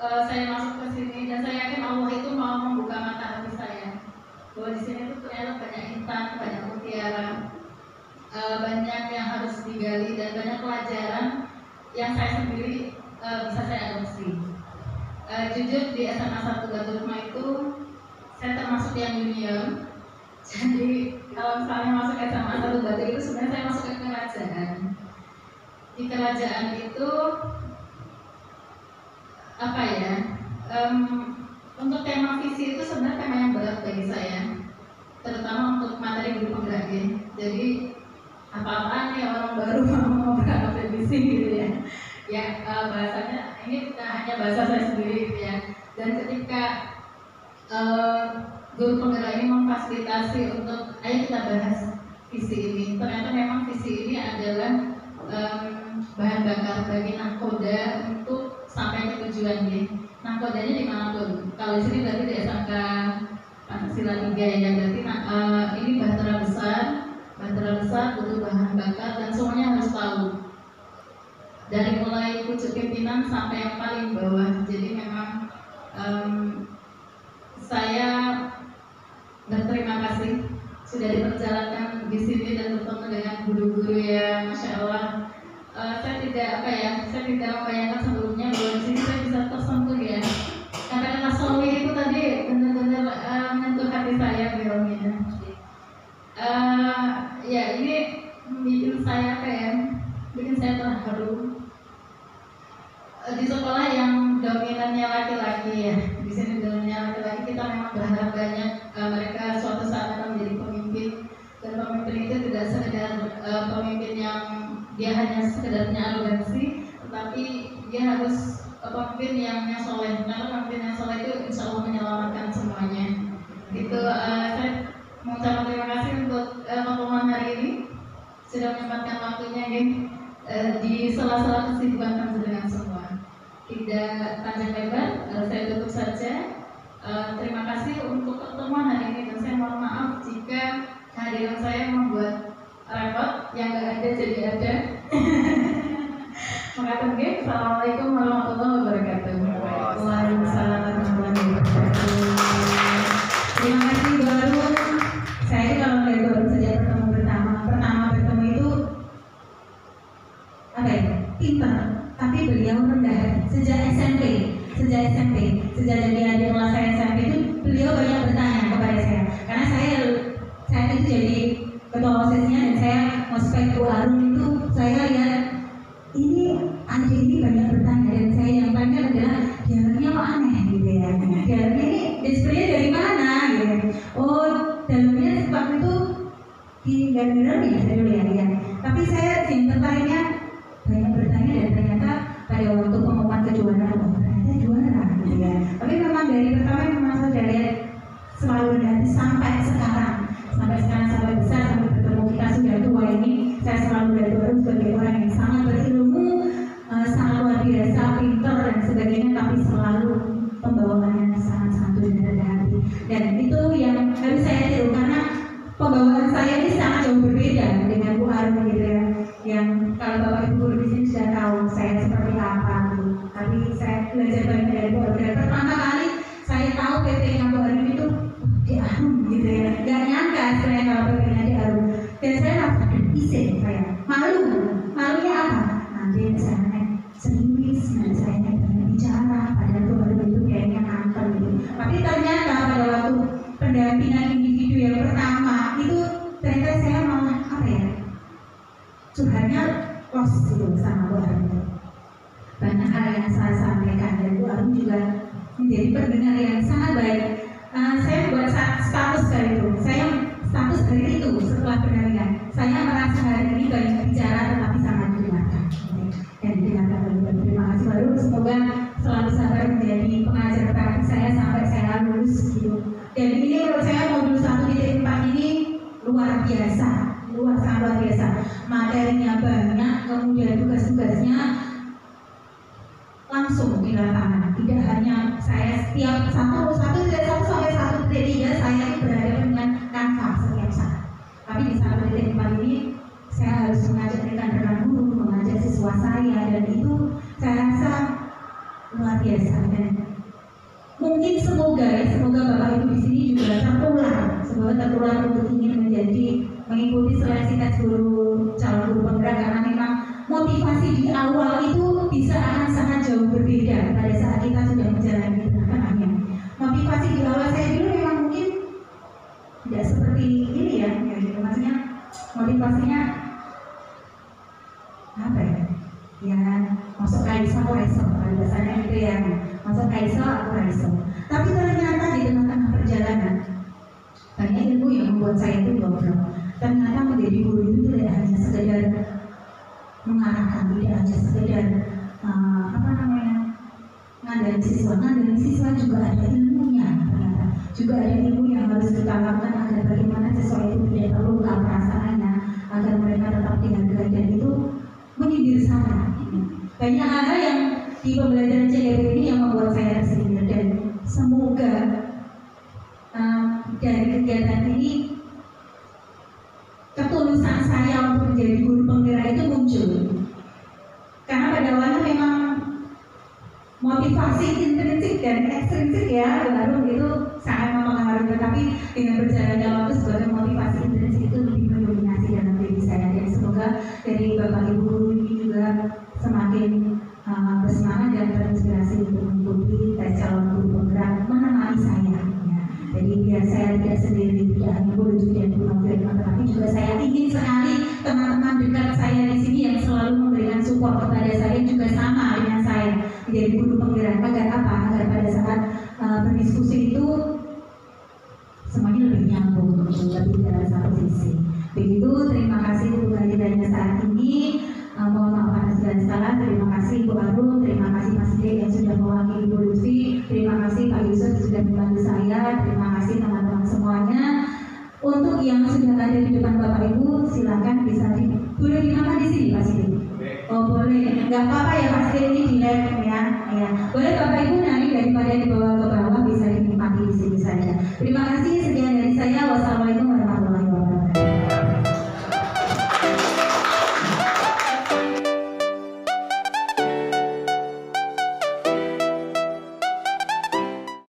saya masuk ke sini dan saya yakin Allah itu mau membuka mata hati saya bahwa di sini itu ternyata banyak intan, banyak mutiara, banyak yang harus digali dan banyak pelajaran yang saya sendiri bisa saya adopsi. Jujur di SMA 1 Batu Rumah itu saya termasuk yang junior. Jadi kalau misalnya masuk SMA 1 Batu itu sebenarnya saya masuk ke kerajaan. Di kerajaan itu apa ya? Untuk tema visi itu sebenarnya tema yang berat bagi saya, terutama untuk materi guru penggerak. Jadi apa-apaan nih orang baru mau berangkat visi gitu ya. Ya bahasanya ini hanya bahasa saya sendiri gitu ya. Dan ketika guru penggerak ini memfasilitasi untuk ayo kita bahas visi ini, ternyata memang visi ini adalah bahan bakar bagi nahkoda untuk sampai ke tujuan dia. Nahkodanya dimanapun. Kalau di sini berarti di SMK Pancasila 3 ya, berarti ini bahtera besar butuh bahan bakar dan semuanya harus tahu. Dari mulai pucuk pimpinan sampai yang paling bawah. Jadi memang saya berterima kasih sudah diperjalankan di sini dan bertemu dengan guru-guru yang masya Allah. Saya tidak membayangkan sebelumnya bahwa di sini saya bisa tersentuh ya. Kata-kata soleh itu tadi benar-benar menyentuh hati saya, Biromina. Ya ini bikin saya bikin saya terharu. Di sekolah yang dominannya laki-laki ya, di sini dominannya laki-laki, kita memang berharap banyak mereka suatu saat akan menjadi pemimpin, dan pemimpin itu tidak sekedar pemimpin yang dia hanya sekedarnya arogansi, tetapi dia harus pemimpin yang soleh. Karena pemimpin yang soleh itu insya Allah menyelamatkan semuanya. Itu saya mengucapkan terima kasih untuk pertemuan hari ini sudah menyempatkan waktunya di sela-sela kesibukan panjenengan semua. Tidak panjang lebar, saya tutup saja. Terima kasih untuk pertemuan hari ini dan saya mohon maaf jika kehadiran saya membuat repot, yang nggak ada jadi ada. Assalamualaikum warahmatullahi wabarakatuh.
Waalaikumsalam warahmatullahi wabarakatuh. Terima kasih baru. Saya kalau melihat baru saja pertama bertemu itu apa ya? Pintar. Tapi beliau rendah hati. Sejak SMP, sejak jadi adik kelas saya SMP itu beliau banyak bertanya kepada saya. Karena saya saat itu jadi ketua OSIS-nya dan saya ngospek Bu Arum itu saya lihat ini adik ini banyak bertanya dan saya yang tanya adalah dialognya kok aneh gitu ya. Dialognya ini sebenarnya dari mana gitu. Oh dalamnya sebab itu di Gandara ya. Tapi saya yang tertariknya banyak bertanya dan ternyata pada waktu pengumuman kejuaraan ternyata juara gitu ya. Tapi memang dari pertama memang saya sudah lihat selalu dari sampai sekarang sampai besar sampai bertemu kita sudah tua ini, saya selalu dari baru sebagai orang yang sangat berilmu, sangat luar biasa, pintar dan sebagainya, tapi selalu pembawaannya sangat santun dan rendah hati. Dan itu yang harus saya tiru karena pembawaan saya ini sangat jauh berbeda dengan Bu Arum gitu ya. Yang kalau Bapak sebenarnya los gitu sama Bu Arum itu. Banyak hal yang saya sampaikan dan Bu Arum juga menjadi pendengar yang sangat baik. Saya buat status kali itu, saya status hari itu setelah pendampingan, saya merasa hari ini banyak bicara tetapi sangat didengarkan dan didengarkan oleh Bu Arum. Terima kasih Bu Arum, semoga selalu sabar menjadi pengajar praktik saya sampai saya lulus gitu. Dan ini menurut saya modul 1.4 ini luar biasa, sangat luar biasa. Materinya banyak, kemudian tugas-tugasnya langsung di lapangan. Tidak hanya saya setiap 1.1 sampai 1.3 saya berhadapan dengan Canva setiap saat. Tapi di 1.4 ini saya harus mengajak rekan-rekan guru, mengajak siswa saya, dan itu saya rasa luar biasa. Dan mungkin semoga Bapak Ibu di sini juga tertular untuk ingin mengikuti seleksi tes guru calon guru penggerak, karena memang motivasi di awal itu bisa akan sangat jauh berbeda pada saat kita sudah menjalani tengah-tengahnya. Motivasi di awal saya dulu memang mungkin tidak seperti ini ya gitu. Maksudnya motivasinya apa ya? Ya masuk KAISO kalau bahasanya gitu ya, masuk KAISO aku KAISO. Tapi ternyata di tengah-tengah perjalanan banyak ilmu yang membuat saya itu goblok. Ternyata menjadi guru itu tidak hanya sekedar mengarahkan, tidak hanya sekedar ngandalin siswa juga ada ilmunya. Ternyata juga ada ilmu yang harus kita lakukan agar bagaimana siswa itu tidak terluka perasaannya, agar mereka tetap dihargai, dan itu menyindir saya. Banyak hal yang di pembelajaran CGP ini yang membuat saya tersindir, dan semoga dari kegiatan ini ketulusan saya untuk menjadi guru penggerak itu muncul. Karena pada awalnya memang motivasi intrinsik dan ekstrinsik ya baru itu sangat mempengaruhi, tetapi dengan berjalannya waktu sebagai motivasi intrinsik itu lebih mendominasi dalam diri saya. Dan semoga dari Bapak Ibu guru ini juga semakin bersemangat dan terinspirasi untuk mengikuti tes calon guru penggerak, menemani saya. Jadi biar saya tidak sendiri, tidak hanya guru dan guru firman, tetapi juga saya ingin sekali teman-teman dekat saya di sini yang selalu memberikan support kepada saya juga sama dengan saya menjadi guru penggerak. Agar apa? Agar pada saat berdiskusi itu semuanya lebih nyambung, lebih dalam satu sisi. Begitu, terima kasih untuk kehadirannya saat ini. Mohon maaf atas segala salah. Terima kasih Bu Arum, terima kasih Mas Dek yang sudah mewakili Bu Lutfi, terima kasih Pak Yusuf yang sudah membantu saya, terima kasih teman-teman semuanya. Untuk yang sudah ada di depan Bapak Ibu, silakan bisa boleh dimakan di sini Pak Sidi. Oh boleh, nggak apa-apa ya Pak Sidi, ini di live ya. Boleh Bapak Ibu nanti daripada dibawa ke bawah bisa dinikmati di sini saja. Terima kasih, sekian dari saya. Wassalamualaikum